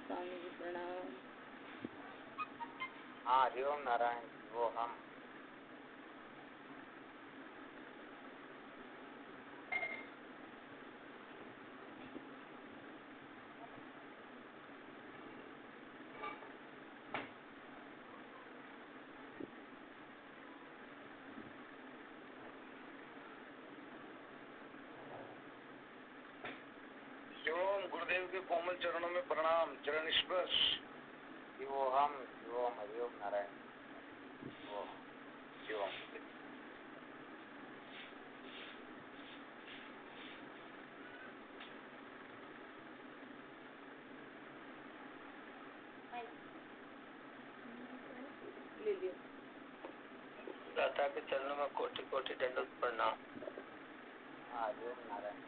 स्वामी जी प्रणाम। हाँ हरिओम नारायण वो हम गुरुदेव के कोमल चरणों में प्रणाम, चरण स्पर्श। शिवोहम शिवोम हरिओम नारायण शिवोहम शिवोम। दाता के चरणों में कोटि कोटि दंडवत प्रणाम। हरिओम नारायण।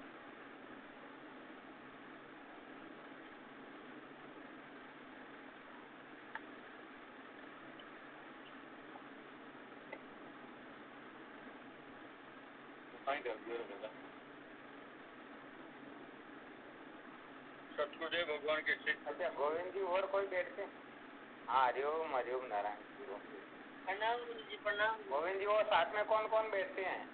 सतगुरुदेव भगवान के श्री। अच्छा गोविंद जी और कोई बैठते? हाँ हरिओम हरिओम नारायण शिवोम। प्रणाम गुरु जी प्रणाम। गोविंद जी और साथ में कौन कौन बैठते हैं?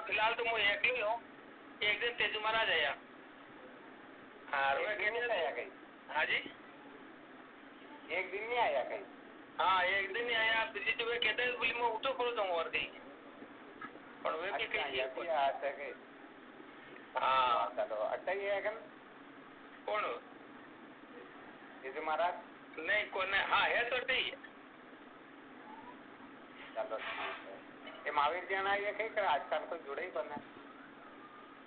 फिलहाल तो मैं एक ही हूँ। एक दिन तेजू महाराज आया। हाँ नहीं आया कहीं? हाँ जी एक दिन नहीं आया कहीं? हाँ एक दिन नहीं आया। फिर जो वे कहते हैं बोली मैं उठो करो दूंगा और कहीं पर वे भी कहीं आता है। हाँ चलो अच्छा ही है क्या? कौन तेजू महाराज? नहीं कौन है? हाँ है तो ही है। चलो ठीक है। ये महावीर जी ना ये कहीं कर आजकल कोई जुड़े ही बने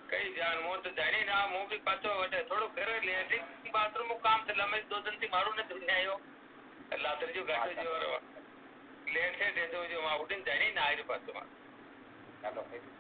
कई जान मो तो जानी ना मो भी पाछो वटे थोड़ो घर लेट्रिन बाथरूम में काम चला मैं 2 दिन थी मारू ने धुने आयो लातर जो गाटो जो लेट से दे दो जो मा उठिन जानी ना आयो पाछो। चलो फिर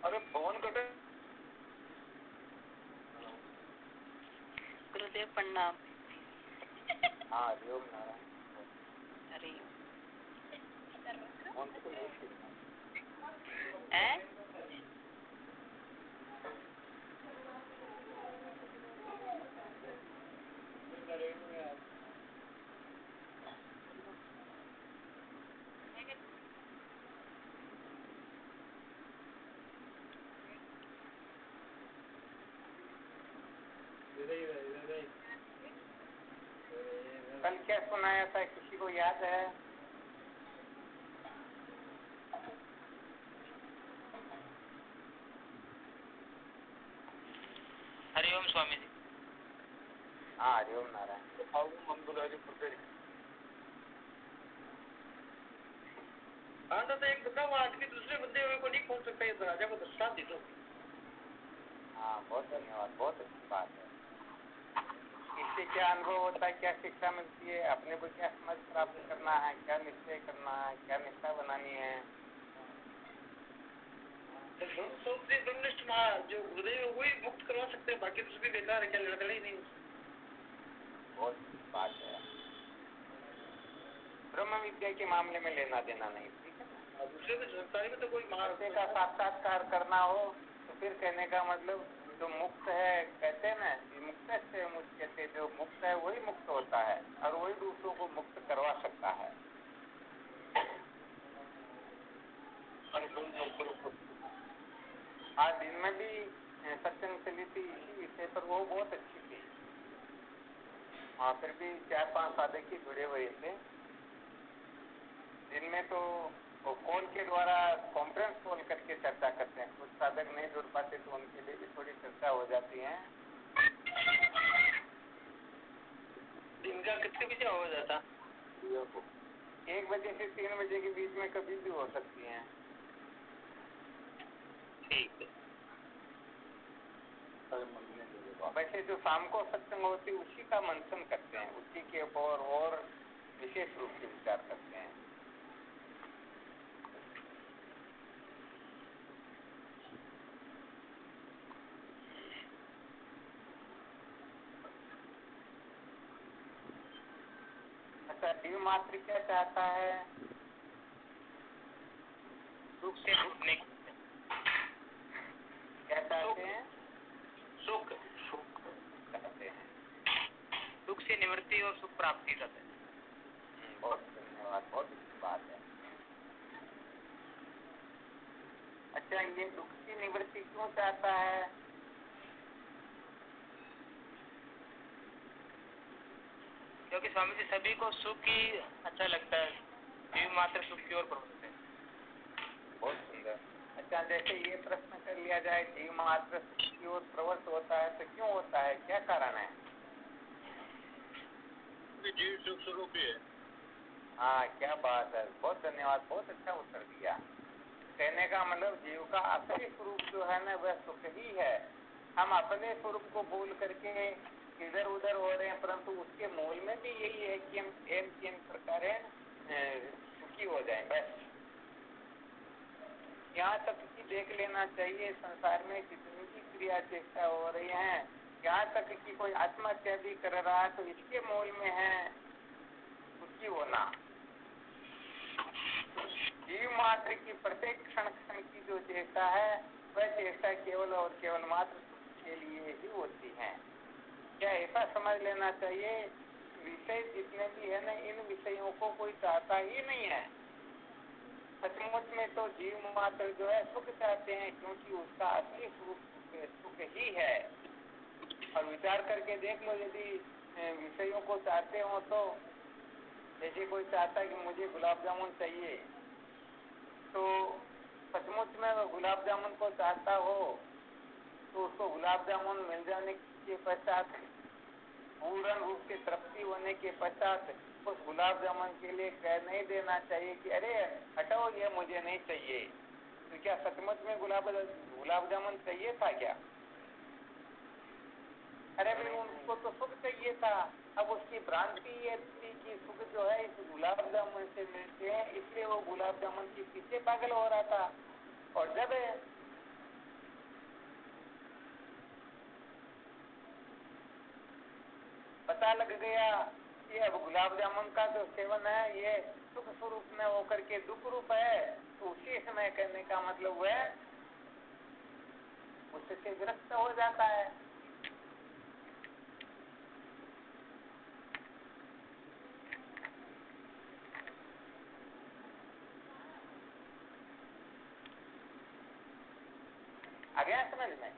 अरे फोन कटे। गुरुदेव प्रणाम। हाँ हरिओम नारायण। हरिओम। कल क्या सुनाया था किसी को याद है? हरिओम स्वामी जी। हाँ हरिओम नारायण। हाँ तो एक बंदा वो आदमी दूसरे बंदे को नहीं खोल सकता, ये राजा को दृष्टांत दे दो। हाँ बहुत धन्यवाद, बहुत अच्छी बात है। इससे क्या अनुभव होता है, क्या शिक्षा मिलती है, अपने को क्या समझ प्राप्त करना है, क्या निश्चय करना है, क्या निष्ठा बनानी है। जो गुरुदेव वही मुक्त करवा सकते हैं, बाकी कुछ भी बेकार है, क्या लड़का ही नहीं। बहुत बात है। ब्रह्म विद्या के मामले में लेना देना नहीं, ठीक है ना। दूसरे में सरकारी में तो कोई महाराज का साक्षात्कार करना हो तो फिर कहने का मतलब जो मुक्त है, कहते हैं ना मुक्त से मुझे, जो मुक्त है वही मुक्त होता है और वही दूसरों को मुक्त करवा सकता है। आज दिन में भी सत्संग चली थी इसी विषय पर, वो बहुत अच्छी थी। हाँ फिर भी 4-5 साधक ही जुड़े हुए थे। दिन में तो वो कॉल के द्वारा कॉन्फ्रेंस कॉल करके चर्चा करते हैं, कुछ साधक नहीं जुड़ पाते तो उनके लिए भी थोड़ी चर्चा हो जाती है। इनका कितने बजे हो जाता? 1 बजे से 3 बजे के बीच में कभी भी हो सकती हैं। ठीक है। वैसे जो शाम को सत्संग होती है उसी का मंथन करते हैं, उसी के ऊपर और विशेष रूप से विचार करते हैं। अच्छा, जीव मात्र क्या चाहता है? सुख से छूटने की। क्या चाहते हैं? सुख चाहते हैं। दुख से निवृत्ति और सुख प्राप्ति करते हैं। बहुत धन्यवाद, बहुत अच्छी बात है। अच्छा, ये दुख की निवृत्ति क्यों चाहता है? क्योंकि स्वामी जी सभी को सुख ही अच्छा लगता है, जीव मात्र सुख की ओर प्रवृत्त है। बहुत सुंदर। अच्छा, जैसे ये प्रश्न कर लिया जाए, जीव मात्र सुख की ओर प्रवृत्त होता है तो क्यों होता है, क्या कारण है? जीव सुख स्वरूप ही है। हाँ, क्या बात है, बहुत धन्यवाद, बहुत अच्छा उत्तर दिया। कहने का मतलब जीव का असली स्वरूप जो है ना वह सुख ही है। हम अपने स्वरूप को भूल करके इधर उधर हो रहे हैं, परंतु उसके मूल में भी यही है कि हम एम प्रकार सुखी हो जाएं। बस यहाँ तक कि देख लेना चाहिए, संसार में जितनी भी क्रिया चेष्टा हो रही है, यहाँ तक कि कोई आत्महत्या भी कर रहा है तो इसके मूल में है सुखी होना। जीव मात्र की प्रत्येक क्षण क्षण की जो चेष्टा है वह चेष्टा केवल और केवल मात्र सुख के लिए ही होती है। क्या ऐसा समझ लेना चाहिए, विषय जितने भी है ना, इन विषयों को कोई चाहता ही नहीं है। सचमुच में तो जीव मात्र जो है सुख चाहते हैं, क्योंकि उसका असली स्वरूप सुख ही है। और विचार करके देख लो, यदि विषयों को चाहते हो तो जैसे कोई चाहता है कि मुझे गुलाब जामुन चाहिए, तो सचमुच में वो गुलाब जामुन को चाहता हो तो उसको गुलाब जामुन मिल जाने के पश्चात, पूर्ण रूप से तृप्ति होने के पश्चात उस गुलाब जामुन के लिए कह नहीं देना चाहिए कि अरे हटाओ, ये मुझे नहीं चाहिए। तो क्या सचमुच में गुलाब जामुन चाहिए था क्या? अरे भाई, उनको तो सुख चाहिए था। अब उसकी भ्रांति ये थी कि सुख जो है इस गुलाब जामुन से मिलते हैं, इसलिए वो गुलाब जामुन के पीछे पागल हो रहा था। और जब पता लग गया कि अब गुलाब जामुन का जो सेवन है ये सुख स्वरूप में होकर के दुख रूप है, तो उसी समय कहने का मतलब वह उससे विरक्त हो जाता है। आ गया समझ में?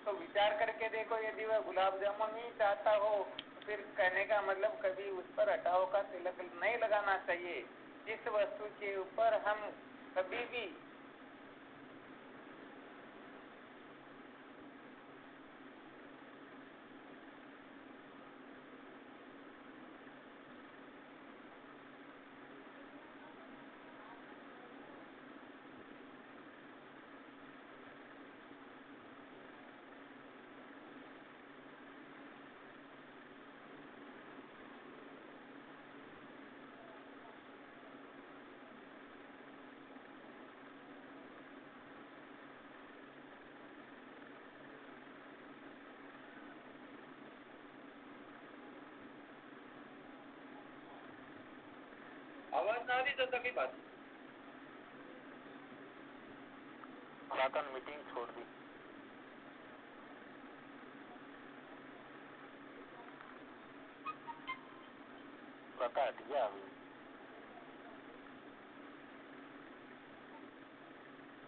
तो विचार करके देखो, यदि वह गुलाब जामुन ही चाहता हो तो फिर कहने का मतलब कभी उस पर हटाओ का तिलक नहीं लगाना चाहिए। जिस वस्तु के ऊपर हम कभी भी आवाज ना आ रही तो तभी बात मीटिंग छोड़ दी। पता हट गया अभी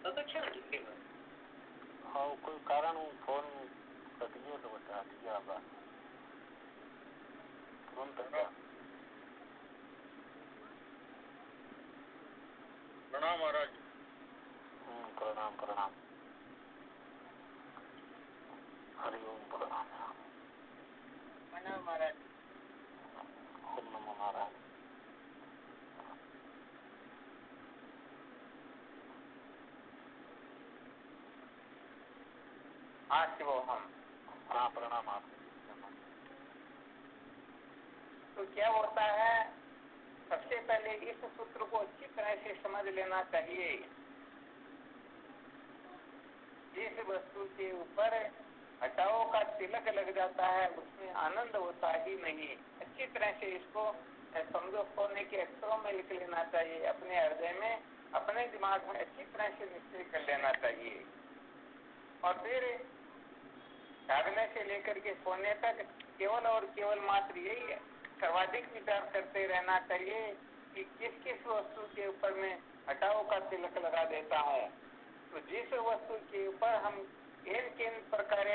तो क्या ठीक है। हाँ, कोई कारण फोन कट गया तो बता हट गया होगा तुरंत। प्रणाम महाराज। प्रणाम प्रणाम। हरि ओम प्रणाम। प्रणाम महाराज। महाराज हाँ शिवोहम। हाँ प्रणाम आप। तो क्या होता है, सबसे पहले इस सूत्र को अच्छी तरह से समझ लेना चाहिए। जिस वस्तु के ऊपर हटाओ का तिलक लग जाता है उसमें आनंद होता ही नहीं। अच्छी तरह से इसको समझो, सोने के अक्षरों में लिख लेना चाहिए, अपने हृदय में, अपने दिमाग में अच्छी तरह से निश्चय कर लेना चाहिए। और फिर जागने से लेकर के सोने तक केवल और केवल मात्र यही सर्वाधिक विचार करते रहना चाहिए कि किस किस वस्तु के ऊपर मैं हटाओ का तिलक लगा देता हूँ। तो जिस वस्तु के ऊपर हम किन प्रकार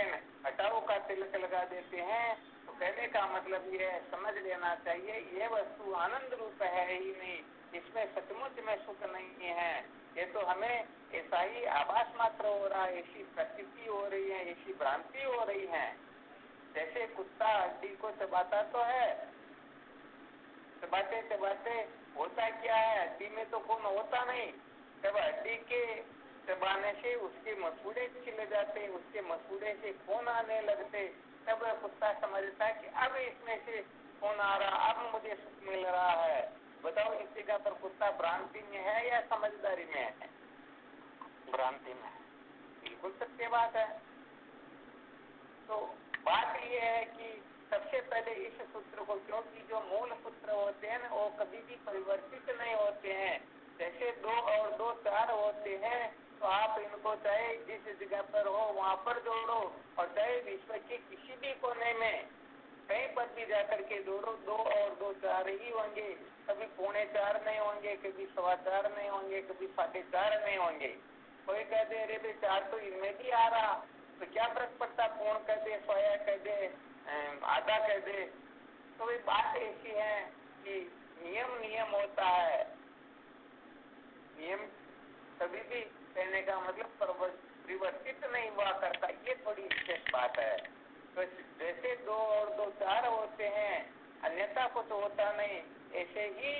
हटाओ का तिलक लगा देते हैं, तो कहने का मतलब ये समझ लेना चाहिए ये वस्तु आनंद रूप है ही नहीं, इसमें सचमुच में सुख नहीं है। ये तो हमें ऐसा ही आभास मात्र हो रहा है, ऐसी प्रतीति हो रही है, ऐसी भ्रांति हो रही है। जैसे कुत्ता हड्डी को चबाता तो है, चबाते चबाते होता क्या है, हड्डी में तो खून होता नहीं। जब हड्डी के चबाने से उसके मसूड़े छिल जाते, उसके मसूड़े से खून आने लगते, तब कुत्ता समझता है कि अब इसमें से खून आ रहा, अब मुझे सुख मिल रहा है। बताओ इस जगह पर कुत्ता भ्रांति में है या समझदारी में है? भ्रांति में। बिल्कुल सत्य बात है। तो बात यह है कि सबसे पहले इस सूत्र को, क्योंकि जो मूल सूत्र होते हैं ना वो कभी भी परिवर्तित नहीं होते हैं। जैसे 2 और 2 4 होते हैं, तो आप इनको चाहे जिस जगह पर हो वहां पर जोड़ो, और चाहे विश्व के किसी भी कोने में कहीं पर भी जाकर के जोड़ो, 2 और 2 4 ही होंगे। कभी 3.25 नहीं होंगे, कभी 4.25 नहीं होंगे, कभी 4.5 नहीं होंगे। कोई कह दे अरे भाई 4 तो इनमें भी आ रहा, तो क्या फर्क पड़ता, पूर्ण कह दे, सोया कह दे, आधा कह दे। तो ये बात ऐसी है कि नियम होता है। नियम कभी भी कहने का मतलब परिवर्तित नहीं हुआ करता, ये थोड़ी विशेष बात है। तो जैसे 2 और 2 4 होते हैं, अन्यथा कुछ होता नहीं, ऐसे ही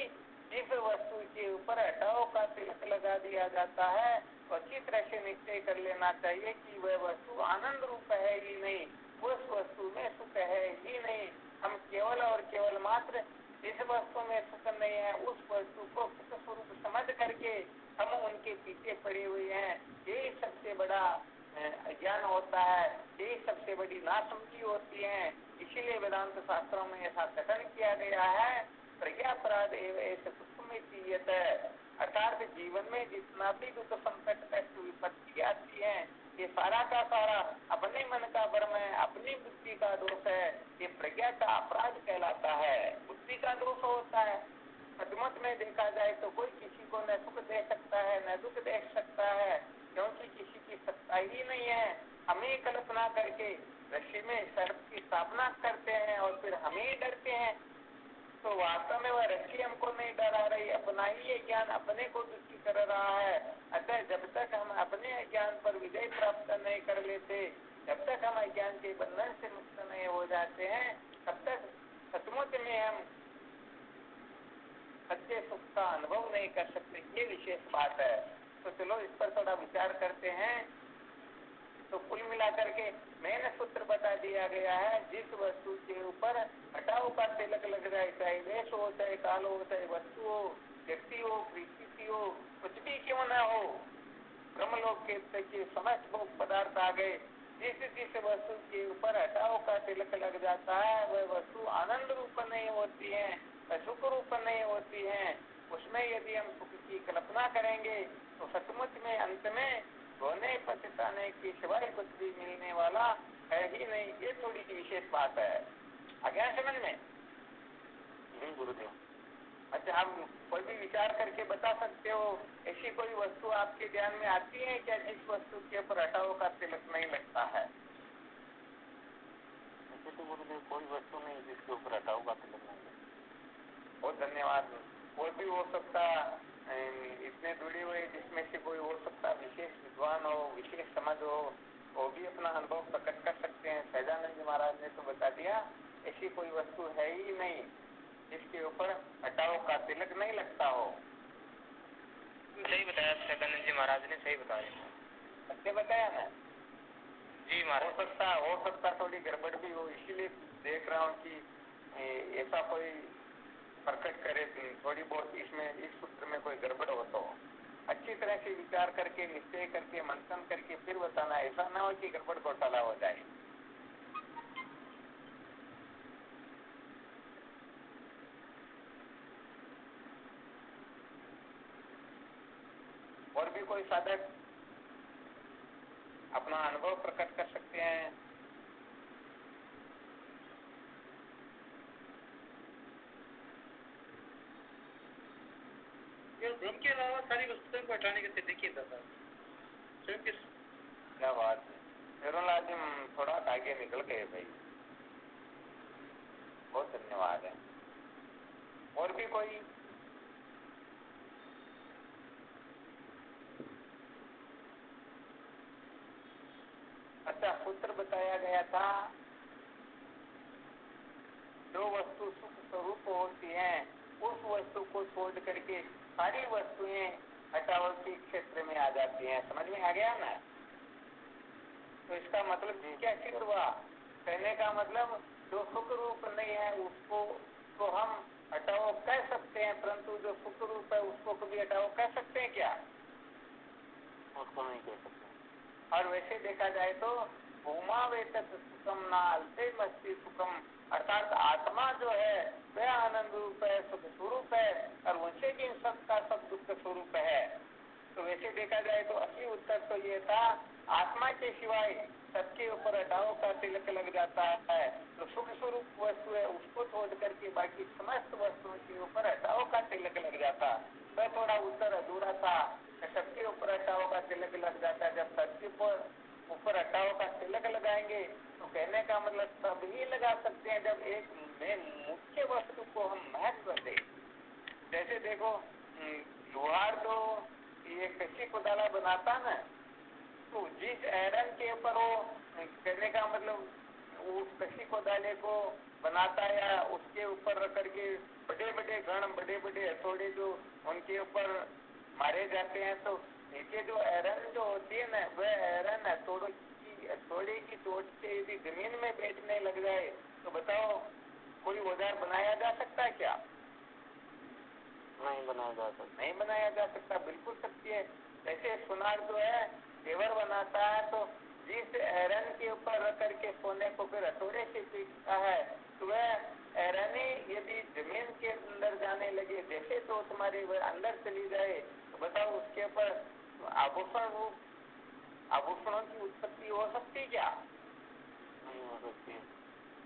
जिस वस्तु के ऊपर हटाओ का तिलक लगा दिया जाता है तो अच्छी तरह से निश्चय कर लेना चाहिए कि वह वस्तु आनंद रूप है ही नहीं, उस वस्तु में सुख है ही नहीं। हम केवल और केवल मात्र जिस वस्तु में सुख नहीं है उस वस्तु को सुख स्वरूप समझ करके हम उनके पीछे पड़े हुए हैं। यही सबसे बड़ा ज्ञान होता है, यही सबसे बड़ी नासमझी होती है। इसीलिए वेदांत शास्त्रों में ऐसा कथन किया गया है, प्रज्ञापराध एवं सुखमित, अर्थात जीवन में जितना भी दुख संकट कष्ट विपत्ति आती है, ये सारा का सारा अपने मन का भ्रम है, अपनी बुद्धि का दोष है। ये प्रज्ञा का अपराध कहलाता है, बुद्धि का दोष होता है। सचमुच में देखा जाए तो कोई किसी को न सुख दे सकता है न दुख दे सकता है, क्योंकि किसी की सत्ता ही नहीं है। हमें कल्पना करके रस्सी में सर्प की स्थापना करते हैं और फिर हमें ही डरते हैं। तो वास्तव में वह रस्सी हमको नहीं डरा रही, अपना ही ये ज्ञान अपने को दुखी कर रहा है। अतः जब तक हम अपने ज्ञान पर विजय प्राप्त नहीं कर लेते, जब तक हम ज्ञान के बंधन से मुक्त नहीं हो जाते हैं, तब तक सचमुच में हम सच्चे सुख का अनुभव नहीं कर सकते। ये विशेष बात है। तो चलो इस पर थोड़ा विचार करते हैं। तो कुल मिलाकर के मैंने सूत्र बता दिया गया है, जिस वस्तु के ऊपर हटाओ का तिलक लग जाए, चाहे देश हो, चाहे काल हो, चाहे वस्तु हो, व्यक्ति हो, परिस्थिति हो, कुछ भी क्यों न हो, ब्रह्मलोक के समस्त भोग पदार्थ आ गए, जिस वस्तु के ऊपर हटाओ का तिलक लग जाता है वह वस्तु आनंद रूप नहीं होती है, वह सुख रूप नहीं होती है। उसमें यदि हम सुख की कल्पना करेंगे तो सचमुच में अंत में रोने पछताने की सिवाय कुछ भी मिलने वाला है ही नहीं। ये थोड़ी सी विशेष बात है। आ गया समझ में? नहीं गुरुदेव। अच्छा, आप कोई भी विचार करके बता सकते हो, ऐसी कोई वस्तु आपके ध्यान में आती है क्या जिस वस्तु के ऊपर हटाओ का तिलक नहीं लगता है? ऐसे तो गुरुदेव कोई वस्तु नहीं जिसके ऊपर हटाओ का तिलक नहीं लगता। बहुत धन्यवाद। कोई भी हो सकता, इतने जुड़े हुए जिसमें से कोई हो सकता विशेष विद्वान हो, विशेष समझ हो, वो भी अपना अनुभव प्रकट कर सकते हैं। सहजानंद जी महाराज ने तो बता दिया ऐसी कोई वस्तु है ही नहीं जिसके ऊपर हटाओ का तिलक नहीं लगता हो। सही बताया सदानंद जी महाराज ने, सही बताया। सत्य बताया ना जी महाराज। हो सकता थोड़ी गड़बड़ भी हो, इसीलिए देख रहा हूँ कि ऐसा कोई प्रकट करे थोड़ी बहुत इसमें, इस सूत्र में कोई गड़बड़ हो तो अच्छी तरह से विचार करके, निश्चय करके, मंथन करके फिर बताना। ऐसा ना हो कि गड़बड़ घोटाला हो जाए। और भी कोई साधक अपना अनुभव प्रकट कर सकते हैं। ब्रह्म के अलावा सारी वस्तुओं को हटाने के देखिए दादा स्वयं किस। क्या बात है, फिरोलाल जी थोड़ा आगे निकल गए भाई, बहुत धन्यवाद है। और भी कोई? अच्छा, सूत्र बताया गया था जो वस्तु सुख स्वरूप होती है उस वस्तु को छोड़ करके सारी वस्तुएं हटावटी क्षेत्र में आ जाती हैं। समझ में आ गया ना? तो इसका मतलब क्या सिद्ध हुआ? कहने का मतलब जो सुख रूप नहीं है उसको तो हम हटाओ कह सकते हैं, परंतु जो सुख रूप है उसको कभी हटाओ कह सकते हैं क्या? उसको नहीं कह सकते। और वैसे देखा जाए तो भूमा वेतक सुखम ना अलते मस्ती सुखम, अर्थात आत्मा जो है वह आनंद रूप है, सुख स्वरूप है, और उनसे भी सबका सब दुख स्वरूप है। तो वैसे देखा जाए तो असली उत्तर तो ये था, आत्मा के सिवाय सबके ऊपर हटाओ का तिलक लग जाता है। तो सुख स्वरूप वस्तु है उसको छोड़ करके बाकी समस्त वस्तुओं के ऊपर हटाओ का तिलक लग जाता। तो थोड़ा उत्तर अधूरा था। सबके ऊपर हटाओ का तिलक लग जाता है। जब सबके ऊपर हटाओ का तिलक लगाएंगे तो कहने का मतलब तब ही लगा सकते हैं जब एक में मुख्य वस्तु को हम महत्व दें। जैसे देखो, लोहार तो ये कच्ची कुदाला बनाता ना, तो जिस आयरन के ऊपर वो कहने का मतलब उस कच्ची कुदाले को बनाता है या उसके ऊपर रख करके बड़े बड़े घण, बड़े बड़े हथौड़े जो उनके ऊपर मारे जाते हैं, तो नीचे जो आयरन जो होती है ना, वह आयरन हथौड़े की चोट से यदि जमीन में बैठने लग जाए तो बताओ कोई औजार बनाया जा सकता है क्या? नहीं बनाया जा सकता। नहीं बनाया जा सकता, बिल्कुल सत्य है। जैसे सुनार जो है जेवर बनाता है, तो जिस आयरन के ऊपर रख करके सोने को फिर हथौड़े से पीटता है, तो वह आयरन यदि जमीन के अंदर जाने लगे, जैसे तो तुम्हारी वह अंदर चली जाए, तो बताओ उसके ऊपर आभूषणों की उत्पत्ति हो सकती क्या? नहीं हो सकती है।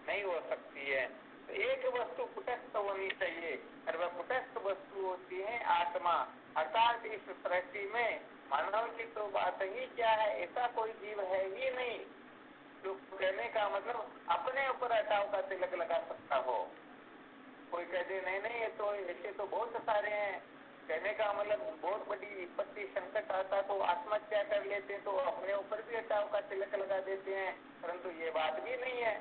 नहीं हो सकती है। तो एक वस्तु कुटस्थ होनी चाहिए, और वह कुटस्थ वस्तु होती है आत्मा। अर्थात इस सृष्टि में मानव की तो बात ही क्या है, ऐसा कोई जीव है ही नहीं जो कहने का मतलब अपने ऊपर हटाव का तिलक लगा सकता हो। कोई कह दे नहीं नहीं ये तो ऐसे तो बहुत सारे हैं, कहने का मतलब बहुत बड़ी विपत्ति संकट आता तो आत्महत्या कर लेते हैं, तो अपने ऊपर भी हटाव का तिलक लगा देते हैं, परंतु ये बात भी नहीं है,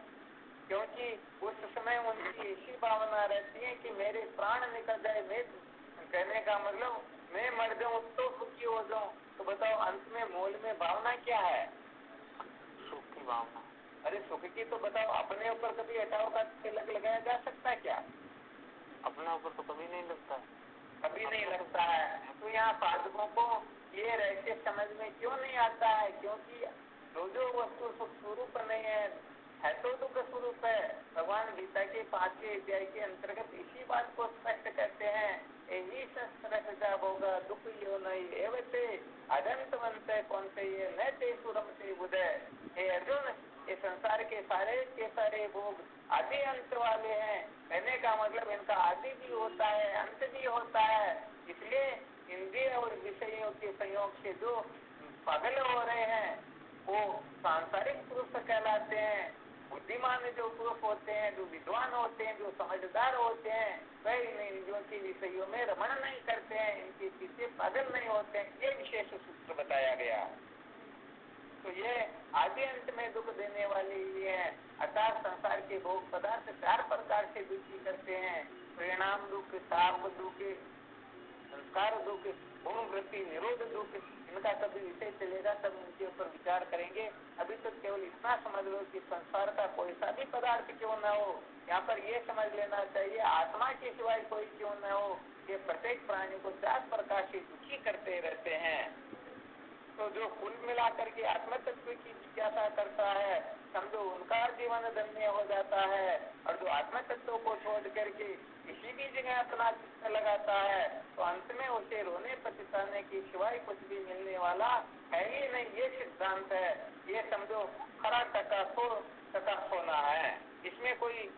क्योंकि उस समय उनकी ऐसी भावना रहती है कि मेरे प्राण निकल जाए, मैं कहने का मतलब मैं मर जाऊं तो सुखी हो जाऊं। तो बताओ अंत में मूल में भावना क्या है? सुख की भावना। अरे सुख की तो बताओ अपने ऊपर कभी हटाव का तिलक लगाया जा सकता है क्या? अपने ऊपर तो कभी नहीं लगता है। कभी नहीं लगता है। तो यहाँ साधकों को ये रहस्य समझ में क्यों नहीं आता है? क्योंकि जो वस्तु सुख स्वरूप नहीं है तो दुख स्वरूप है। भगवान गीता के 5वें अध्याय के अंतर्गत इसी बात को स्पष्ट करते हैं, यही शस्त्र होगा दुख यो नहीं एवते अदंतवंत कौनते ये न ते सुरम से बुदय। हे अर्जुन, ये संसार के सारे भोग आदि अंत वाले हैं। कहने का मतलब इनका आदि भी होता है, अंत भी होता है। इसलिए इंद्रिय और विषयों के संयोग से जो पागल हो रहे हैं वो सांसारिक पुरुष कहलाते हैं। बुद्धिमान जो पुरुष होते हैं, जो विद्वान होते हैं, जो समझदार होते हैं, वह इन इंद्रियों के विषयों में रमण नहीं करते हैं, इनके पीछे पागल नहीं होते हैं। ये विशेष सूत्र बताया गया। तो ये आदि अंत में दुख देने वाले ये है। अर्थात संसार के भोग पदार्थ 4 प्रकार से दुखी करते हैं। परिणाम दुख, ताप दुख, संस्कार दुख, गुण वृत्ति निरोध दुख। इनका कभी विषय चलेगा तब उनके ऊपर विचार करेंगे। अभी तो केवल इतना समझ लो कि संसार का कोई सा भी पदार्थ क्यों न हो, यहाँ पर ये समझ लेना चाहिए आत्मा के सिवाय कोई क्यों न हो, ये प्रत्येक प्राणी को 4 प्रकार से दुखी करते रहते हैं। तो जो कुल मिलाकर के आत्म तत्व की जिज्ञासा करता है, समझो उनका जीवन धन्य हो जाता है। और जो आत्म तत्व को छोड़ करके किसी भी जगह अपना चित्त लगाता है तो अंत में उसे रोने पछताने के सिवाय कुछ भी मिलने वाला है ही नहीं। ये सिद्धांत है, ये समझो खरा टका सोना है, इसमें कोई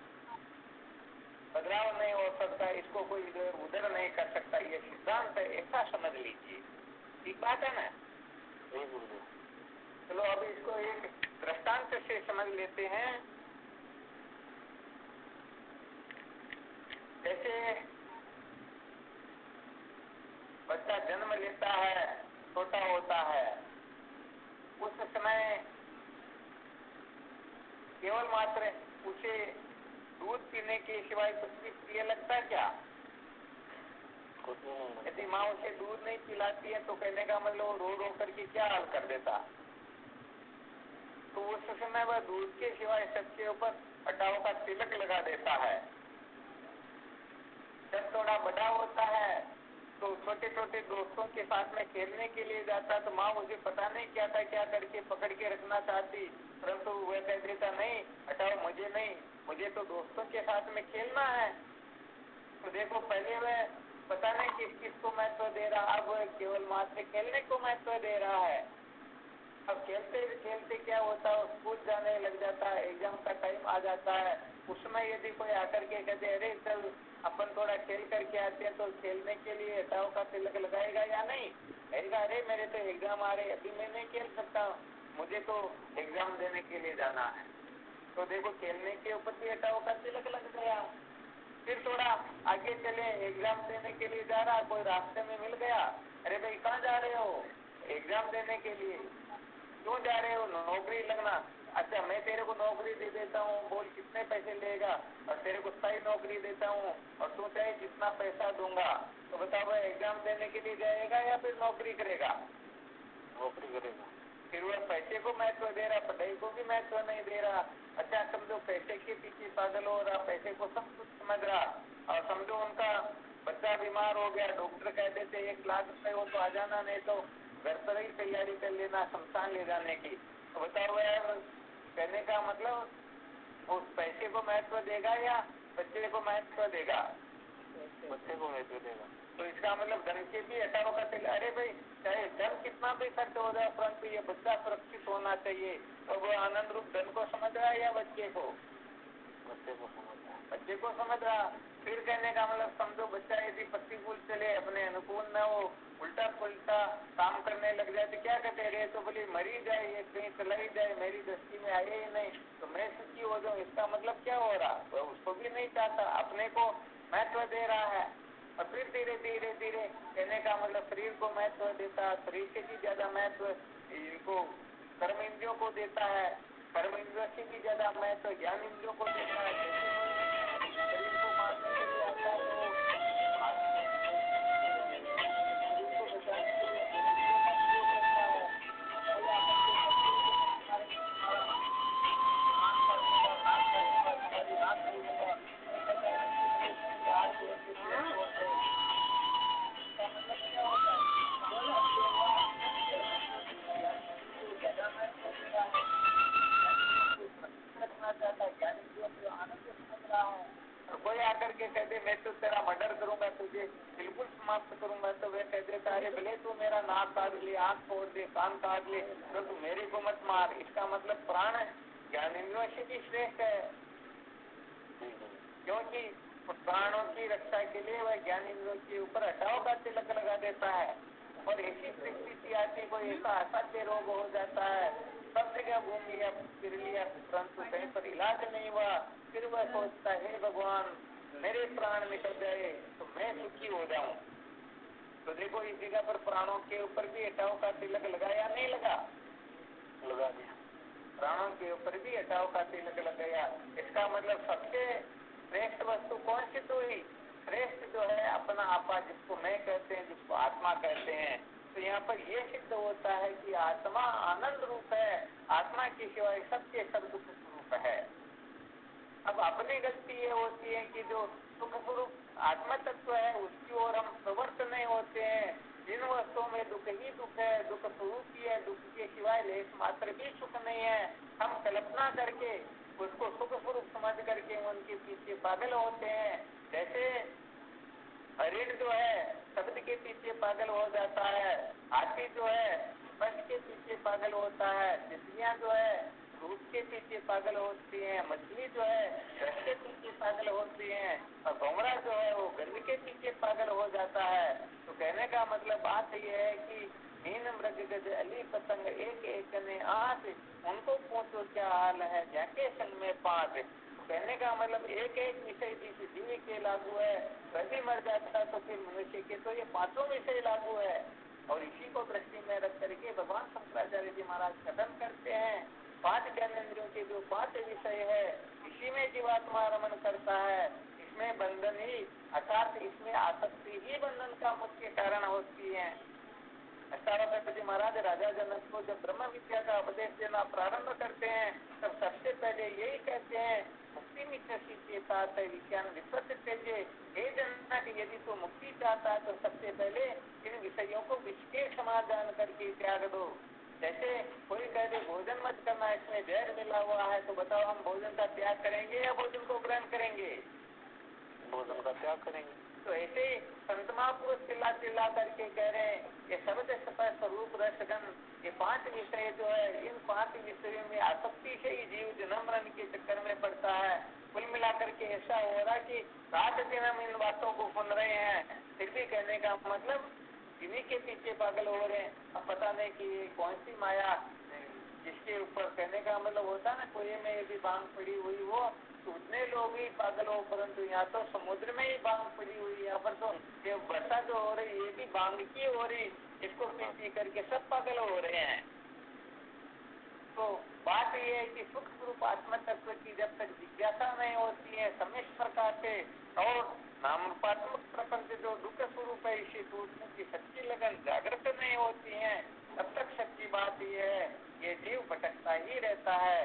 बदलाव नहीं हो सकता, इसको कोई इधर उधर नहीं कर सकता। ये सिद्धांत है, ऐसा समझ लीजिए। ठीक बात है ना? चलो अब इसको एक दृष्टांत से समझ लेते हैं। जैसे बच्चा जन्म लेता है, छोटा होता है, उस समय केवल मात्र उसे दूध पीने के सिवाय कुछ भी प्रिय लगता क्या? यदि माँ उसे दूध नहीं पिलाती है तो कहने का मतलब रो रो करके क्या हाल कर देता। तो उस समय वह दूध के सिवाय सबके ऊपर पटाव का तिलक लगा देता है। जब थोड़ा बड़ा होता है तो छोटे छोटे दोस्तों के साथ में खेलने के लिए जाता तो माँ मुझे पता नहीं क्या था, क्या करके पकड़ के रखना चाहती, परंतु वह कह देता नहीं हटाओ, मुझे नहीं, मुझे तो दोस्तों के साथ में खेलना है। तो देखो पहले वह पता नहीं किस किस को महत्व दे रहा, अब केवल मात्र खेलने को महत्व दे रहा है। अब खेलते खेलते क्या होता है, स्कूल जाने लग जाता है, एग्जाम का टाइम आ जाता है। उसमें यदि कोई आकर के कहते अरे चल अपन थोड़ा खेल करके आते हैं, तो खेलने के लिए हटाव का तिलक लगाएगा या नहीं? कहेगा अरे मेरे तो एग्जाम आ रहे, अभी मैं नहीं खेल सकता, मुझे तो एग्जाम देने के लिए जाना है। तो देखो खेलने के ऊपर भी हटाव का तिलक लग गया। फिर थोड़ा आगे चले, एग्जाम देने के लिए जा रहा, कोई रास्ते में मिल गया, अरे भाई कहाँ जा रहे हो? एग्जाम देने के लिए। क्यों जा रहे हो? नौकरी लगना। अच्छा मैं तेरे को नौकरी दे देता हूँ, बोल कितने पैसे लेगा? और तेरे को स्थायी नौकरी देता हूँ और तू चाहे जितना पैसा दूंगा। तो बताओ वह एग्जाम देने के लिए जाएगा या फिर नौकरी करेगा? नौकरी करेगा। फिर वह पैसे को महत्व दे रहा, पढ़ाई को भी महत्व नहीं दे रहा। अच्छा समझो पैसे के पीछे पागल हो रहा, पैसे को सब कुछ समझ रहा। और समझो उनका बच्चा बीमार हो गया, डॉक्टर कह देते 1 लाख रुपए हो तो आ जाना, नहीं तो घर पर ही तैयारी कर लेना शमशान ले जाने की। तो बताओ यार, कहने का मतलब उस पैसे को महत्व देगा या बच्चे को महत्व देगा? बच्चे को महत्व देगा। तो इसका मतलब धन के भी हटाव का तिलक। अरे भाई चाहे धन कितना भी खर्च हो जाए, परंतु ये बच्चा सुरक्षित होना चाहिए। तो वो आनंद रूप धन को समझ रहा है या बच्चे को? बच्चे को समझ रहा। बच्चे को समझ रहा। फिर कहने का मतलब समझो बच्चा यदि प्रतिकूल चले, अपने अनुकूल न हो, उल्टा पुल्टा काम करने लग जाए तो क्या कहते रहे, तो बोले मरी जाए, ये कहीं चला ही जाए, मेरी दृष्टि में आए ही नहीं, तो मैं सुखी हो जाऊं। इसका मतलब क्या हो रहा? वह उसको भी नहीं चाहता, अपने को महत्व दे रहा है। और फिर धीरे धीरे धीरे कहने का मतलब शरीर को महत्व देता, शरीर से भी ज्यादा महत्व इनको कर्म इंद्रियों को देता है, कर्म इंद्रियों से भी ज्यादा महत्व ज्ञान इंद्रियों को देता है। शरीर को मारने के लिए आता है तो शरीर को बचाने के लिए कोई आकर के कह दे मैं तो तेरा मर्डर करूंगा, तुझे बिल्कुल समाप्त करूंगा, तो वे कह देता है भले तू मेरा नाक काट ले, आंख फोड़ दे, कान काट ले, तो तू मेरे को मत मार। इसका मतलब प्राण ज्ञान इंद्रियों से भी श्रेष्ठ है, क्योंकि प्राणों की रक्षा के लिए वह ज्ञान इंद्रियों के ऊपर हटाव का तिलक लगा देता है। और ऐसी परिस्थिति आती, कोई ऐसा असाध्य रोग हो जाता है, सब जगह घूम लिया फिर लिया, परंतु कहीं पर इलाज नहीं हुआ। फिर वह सोचता है भगवान मेरे प्राण निकल जाए तो मैं सुखी हो जाऊं। तो देखो इस जगह पर प्राणों के ऊपर भी हटाव का तिलक लगा या नहीं लगा? लगा दिया, प्राणों के ऊपर भी हटाओ का तिलक लग गया। इसका मतलब सबसे श्रेष्ठ वस्तु कौन सी हुई? श्रेष्ठ जो है अपना आपा, जिसको मैं कहते हैं, जिसको आत्मा कहते हैं। तो यहाँ पर यह सिद्ध होता है कि आत्मा आनंद रूप है, आत्मा के सिवाय सबके सब दुख स्वरूप है। अब अपनी गलती ये होती है कि जो सुख स्वरूप आत्मा तत्व है उसकी ओर हम प्रवृत्त नहीं होते हैं। जिन वस्तुओं में दुख ही दुख है, दुख स्वरूप ही है, दुख के सिवाय लेस मात्र भी सुख नहीं है, हम कल्पना करके उसको सुख स्वरूप समझ करके उनके पीछे पागल होते हैं। जैसे हरिण जो है शब्द के पीछे पागल हो जाता है, हाथी जो है स्पर्श के पीछे पागल होता है, तितलियां जो है रूप के पीछे पागल होती हैं, मछली जो है रस के पीछे पागल होती हैं, और भंवरा जो है वो गंध के पीछे पागल हो जाता है। तो कहने का मतलब बात यह है कि मीन मृग गज अली पतंग एक एक ने आठ, उनको पूछो क्या हाल है जाके संग में पाठ। कहने का मतलब एक एक विषय जिस जीव के लागू है, यदि मर जाता है तो फिर मनुष्य के तो ये पांचों विषय लागू है। और इसी को दृष्टि में रख करके भगवान शंकराचार्य जी महाराज कथन करते हैं, पांच ज्ञानेंद्रियों के जो पांच विषय है इसी में जीवात्मा रमन करता है, इसमें बंधन ही अर्थात इसमें आसक्ति ही बंधन का मुख्य कारण होती है। जी महाराज राजा जनक को जब ब्रह्म विद्या का उपदेश देना प्रारंभ करते हैं तब सबसे पहले यही कहते हैं, मुक्ति मिच्छसि चेतात विज्ञान विपत्ति तेजे। हे जनक, यदि तो मुक्ति चाहता है तो सबसे पहले इन विषयों को विष के समान जान करके त्याग दो। जैसे कोई कहते भोजन मत करना, इसमें जहर मिला हुआ है, तो बताओ हम भोजन का त्याग करेंगे या भोजन को ग्रहण करेंगे? भोजन का त्याग करेंगे। तो ऐसे ही संत महापुरुष चिल्ला चिल्ला करके कह रहे हैं, ये शब्द स्पर्श स्वरूप रसगन, ये पांच विषय जो है, इन पांच विषयों में आसक्ति से ही जीव जन्म मरण के चक्कर में पड़ता है। कुल मिलाकर के ऐसा हो रहा कि रात दिन हम इन बातों को सुन रहे हैं, फिर भी कहने का मतलब इन्हीं के पीछे पागल हो रहे हैं। अब पता नहीं कि ये कौन सी माया जिसके ऊपर, कहने का मतलब होता है ना, कोई में यदि बांग पड़ी हुई हो तो उतने लोग ही पागल हो, परंतु यहाँ तो समुद्र में ही बांग पड़ी हुई है। यहाँ पर तो ये वर्षा जो हो रही ये भी बांग की हो रही, इसको पी करके सब पागल हो रहे हैं। तो बात यह है कि सुख स्वरूप आत्म तत्व की जब तक जिज्ञासा नहीं होती है सम्यक प्रकार से, और नामरूपात्मक प्रपंच जो दुख स्वरूप है इसी टूटने की सच्ची लगन जागृत नहीं होती है, तब तक सच्ची बात यह है ये जीव भटकता ही रहता है,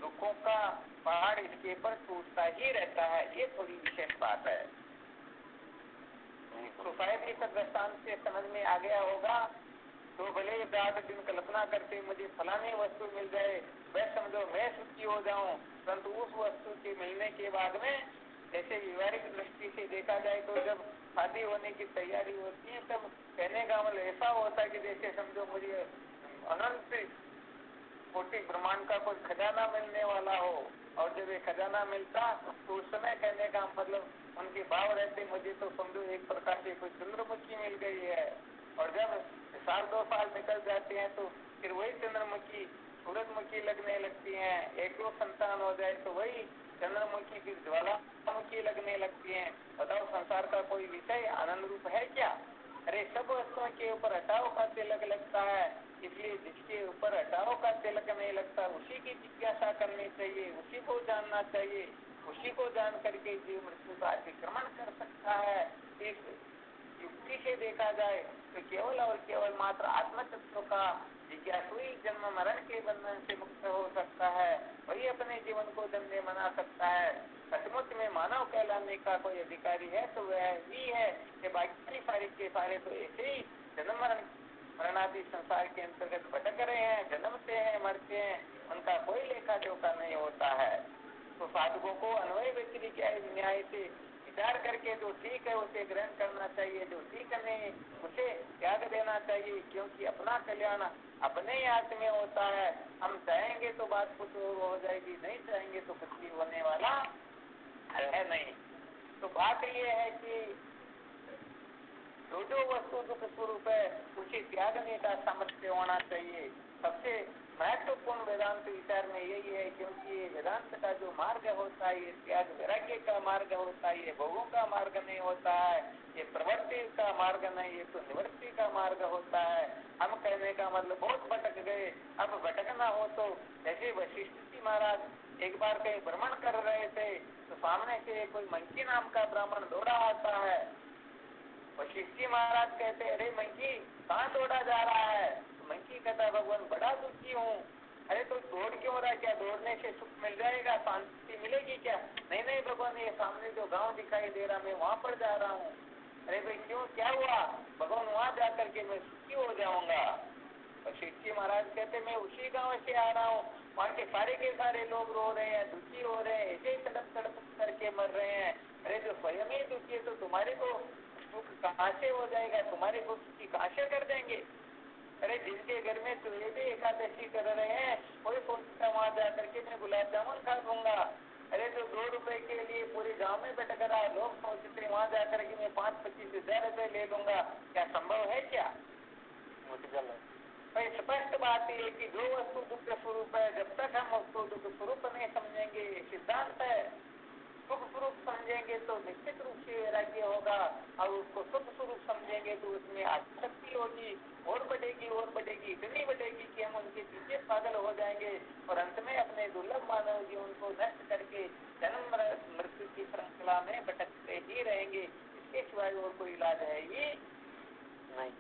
दुखों का पहाड़ इसके पर टूटता ही रहता है। ये थोड़ी विशेष बात है। तो शायद इस दृष्टांत से समझ में आ गया होगा। तो भले रात दिन कल्पना करके मुझे फलानी वस्तु मिल जाए, वह समझो मैं सुखी हो जाऊं, परंतु उस वस्तु के मिलने के बाद में जैसे व्यवहारिक दृष्टि से देखा जाए तो जब शादी होने की तैयारी होती है तब कहने का मतलब ऐसा होता है कि जैसे समझो मुझे अनंत कोटि ब्रह्मांड का कोई खजाना मिलने वाला हो, और जब ये खजाना मिलता तो उस समय कहने का मतलब उनके भाव रहते मुझे तो समझो एक प्रकार से कोई चंद्रमुखी मिल गई है, और जब साल 2 साल निकल जाते हैं तो फिर वही चंद्रमुखी सूरजमुखी लगने लगती हैं, एक दो संतान हो जाए तो वही चंद्रमुखी फिर ज्वालामुखी लगने लगती हैं। बताओ संसार का कोई विषय आनंद रूप है क्या? अरे सब वस्तुओं के ऊपर हटाओ का तिलक लगता है, इसलिए जिसके ऊपर हटाओ का तिलक नहीं लगता उसी की जिज्ञासा करनी चाहिए, उसी को जानना चाहिए, उसी को जान करके जीव मृत्यु का अतिक्रमण कर सकता है। इस युक्ति से देखा जाए तो केवल और केवल मात्र आत्म तत्व का जिज्ञासु ही जन्म मरण के बंधन से मुक्त हो सकता है, वही अपने जीवन को धन्य बना सकता है। सचमुच में मानव कहलाने का कोई अधिकारी है तो वह ही है कि बाकी सारे के सारे तो ऐसे ही जन्म मरणादि संसार के अंतर्गत भटक रहे हैं, जन्मते हैं मरते हैं, उनका कोई लेखा जोखा नहीं होता है। तो साधकों को अन्वय व्यतिरिक्त न्याय से विचार करके जो ठीक है उसे ग्रहण करना चाहिए, जो ठीक नहीं उसे त्याग देना चाहिए, क्योंकि अपना कल्याण अपने ही हाथ में होता है। हम चाहेंगे तो बात कुछ हो जाएगी, नहीं चाहेंगे तो कुछ भी होने वाला है नहीं। तो बात यह है कि जो वस्तु दुख स्वरूप है उसे त्यागने का सामर्थ्य होना चाहिए। सबसे महत्वपूर्ण वेदांत विचार में यही है, क्योंकि ये वेदांत का जो मार्ग होता है, ये त्याग वैराग्य का मार्ग होता है, ये भोगों का मार्ग नहीं होता है, ये प्रवृत्ति का मार्ग नहीं, ये तो निवृत्ति का मार्ग होता है। हम कहने का मतलब बहुत भटक गए, अब भटकना हो तो जैसे वशिष्ठ जी महाराज एक बार कहीं भ्रमण कर रहे थे, तो सामने से कोई मंकी नाम का ब्राह्मण दौड़ा आता है। वशिष्ठ जी महाराज कहते, अरे मंकी कहाँ दौड़ा जा रहा है? तो मंकी कहता, भगवान बड़ा दुखी हूँ। अरे तो दौड़ क्यों रहा? क्या दौड़ने से सुख मिल जाएगा, शांति मिलेगी क्या? नहीं नहीं भगवान, ये सामने जो गांव दिखाई दे रहा, मैं वहां पर जा रहा हूँ। अरे भाई क्यों, क्या हुआ? भगवान वहां जाकर के मैं सुखी हो जाऊंगा। वशिष्ठ जी महाराज कहते, मैं उसी गांव से आ रहा हूँ, वहाँ के सारे लोग रो रहे हैं, दुखी हो रहे हैं, ऐसे ही तड़प तड़प करके मर रहे हैं। अरे जो स्वयं ही दुखी है तो तुम्हारे को सुख कहाँ से हो जाएगा? तुम्हारे को सुखी कहाँ से कर देंगे? अरे जिनके घर में तो ये भी एकादशी कर रहे हैं, कोई सोचता वहां जाकर के मैं गुलाब जामुन खा लूंगा। अरे जो 2 रुपए के लिए पूरे गांव में भटक रहा है, लोग सोचते वहां जाकर के मैं 5-25 हजार रुपए ले लूंगा। क्या संभव है क्या? मुश्किल है भाई। स्पष्ट बात है कि जो वस्तु दुख स्वरूप है, जब तक हम उसको दुख स्वरूप नहीं समझेंगे, सिद्धांत है। सुख स्वरूप समझेंगे तो निश्चित रूप से वैराग्य होगा, और उसको सुख स्वरूप समझेंगे तो उसमें आसक्ति होगी, और बढ़ेगी, इतनी बढ़ेगी कि हम उनके पीछे पागल हो जाएंगे, और अंत में अपने दुर्लभ मानव जीवन को नष्ट करके जन्म मृत्यु की श्रृंखला में भटकते ही रहेंगे। इसके सिवाय और कोई इलाज है ही नहीं।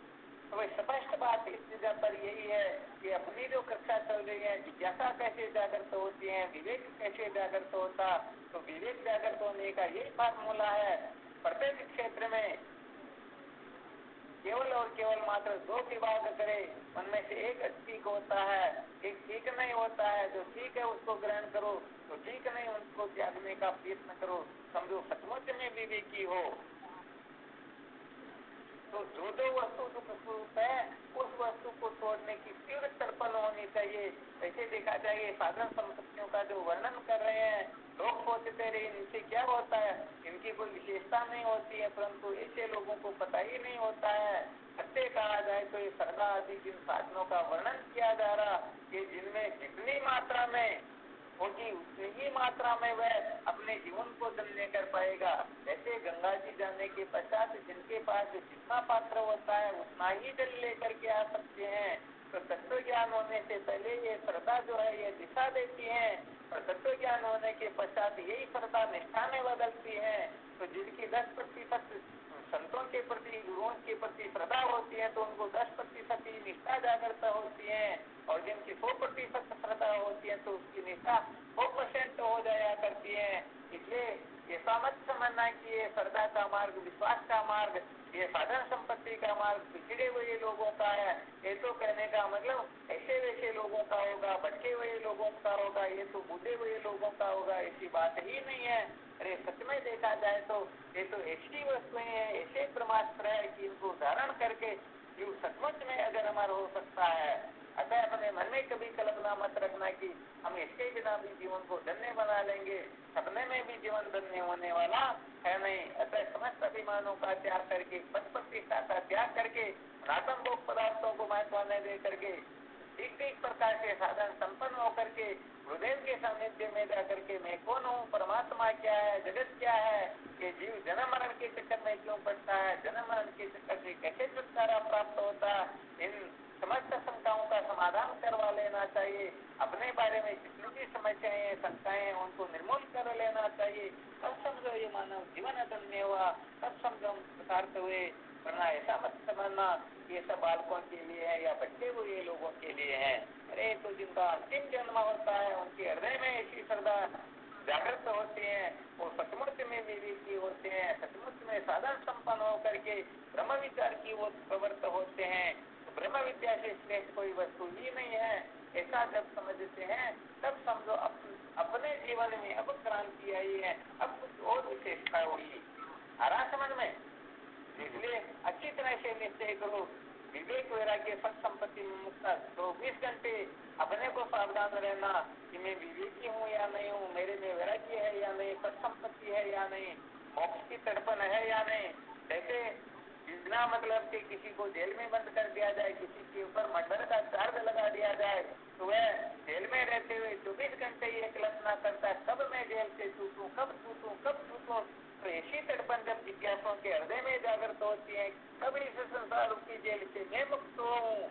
तो वही स्पष्ट बात इस जगह पर यही है कि अपनी जो कक्षा चल रही है, जिज्ञासा कैसे जागृत होती है, विवेक कैसे जागृत होता, तो विवेक जागृत होने का यही फार्मूला है। प्रत्येक क्षेत्र में केवल और केवल मात्र 2 विभाग करे, उनमें से एक ठीक होता है, एक ठीक नहीं होता है। जो ठीक है उसको ग्रहण करो, तो ठीक नहीं उनको त्यागने का प्रयत्न करो। समझो सचमुच में विवेकी हो तो जो वस्तु दुख स्वरूप है, उस वस्तु को छोड़ने की तीव्र तड़पण होनी चाहिए। ऐसे देखा जाए साधन संपत्तियों का जो वर्णन कर रहे हैं, लोग सोचते रहे इनसे क्या होता है, इनकी कोई विशेषता नहीं होती है, परंतु ऐसे लोगों को पता ही नहीं होता है। सत्य कहा जाए तो ये श्रद्धा आदि जिन साधनों का वर्णन किया जा रहा, ये जिनमें जितनी मात्रा में होगी उतनी ही मात्रा में वह अपने जीवन को धन्य कर पाएगा। जैसे गंगा जी जाने के पश्चात जिनके पास जितना पात्र होता है उतना ही जल लेकर के आ सकते हैं। तो तत्व ज्ञान होने से पहले ये श्रद्धा जो है ये दिशा देती है, और तत्व ज्ञान होने के पश्चात यही श्रद्धा निष्ठा में बदलती है। तो जिनकी 10% संतों के प्रति, गुरुओं के प्रति श्रद्धा होती है, तो उनको 10% ही निष्ठा जागृत होती है, और जिनकी 100% श्रद्धा होती है तो उसकी निष्ठा 100% हो जाया करती है। इसलिए ये मत समझना कि ये श्रद्धा का मार्ग, विश्वास का मार्ग, ये साधन संपत्ति का मार्ग पिछड़े हुए लोगों का है। ये तो कहने का मतलब ऐसे वैसे लोगों का होगा, भटके हुए लोगों का होगा, ये तो बूढ़े हुए लोगों का होगा, ऐसी बात ही नहीं है। अरे सच में देखा जाए तो ये तो ऐसी वस्तुएं हैं, ऐसे ब्रह्मास्त्र है कि इनको धारण करके जीव सचमुच में अगर अमर हो सकता है। अतः अपने मन में कभी कल्पना मत रखना कि हम इसके बिना भी जीवन को धन्य बना लेंगे, सपने में भी जीवन धन्य होने वाला है नहीं। अतः समस्त अभिमानों का त्याग करके, पद प्रतिष्ठा का त्याग करके, सनातन भोग पदार्थों को महत्व न दे करके, ठीक प्रकार के साधन संपन्न होकर के गुरुदेव के सानिध्य में जाकर के मैं कौन हूँ, परमात्मा क्या है, जगत क्या है, ये जीव जन्म मरण के चक्कर में क्यों पड़ता है, जन्म मरण के चक्कर से कैसे छुटकारा प्राप्त होता है, इन समस्त शंकाओं का समाधान करवा लेना चाहिए। अपने बारे में जितनी भी समस्याएं हैं, शंकाएं हैं, उनको निर्मूल कर लेना चाहिए। तब समझो ये मानव जीवन धन्य हुआ, तब समझो हम कृतार्थ हुए। वरना ऐसा मत समझना ये सब बालकों के लिए है या बच्चे हुए लोगों के लिए है। अरे तो जिनका अंतिम जन्म होता है उनके हृदय में ऐसी श्रद्धा जागृत होते हैं, वो सचमुच में विवेकी होते हैं, सचमुच में साधन संपन्न होकर के ब्रह्म विचार की वो प्रवृत्त होते हैं। तो ब्रह्म विद्या से श्रेष्ठ कोई वस्तु ही नहीं है। ऐसा जब समझते हैं तब समझो अपने जीवन में अब क्रांति आई है, अब कुछ और विशेषता हुई। आ रहा समझ में? इसलिए अच्छी तरह से निश्चय करो, विवेक वैराग्य सत संपत्ति में मुक्त। 24 घंटे अपने को सावधान रहना कि मैं विवेकी हूँ या नहीं हूँ, मेरे में वैराग्य है या नहीं, सत संपत्ति है या नहीं, मोक्ष की तड़पण है या नहीं। जैसे बिना मतलब कि किसी को जेल में बंद कर दिया जाए, किसी के ऊपर मर्डर का चार्ज लगा दिया जाए, तो वह जेल में रहते हुए 24 घंटे ये कल्पना करता है कब मैं जेल से छूटूं, कब छूटूं, कब छूटूं। तो ऐसी तड़पन जब जिज्ञासुओं के हृदय में जागृत होती है, कब इस संसार रूपी जेल से मैं मुक्त हूँ,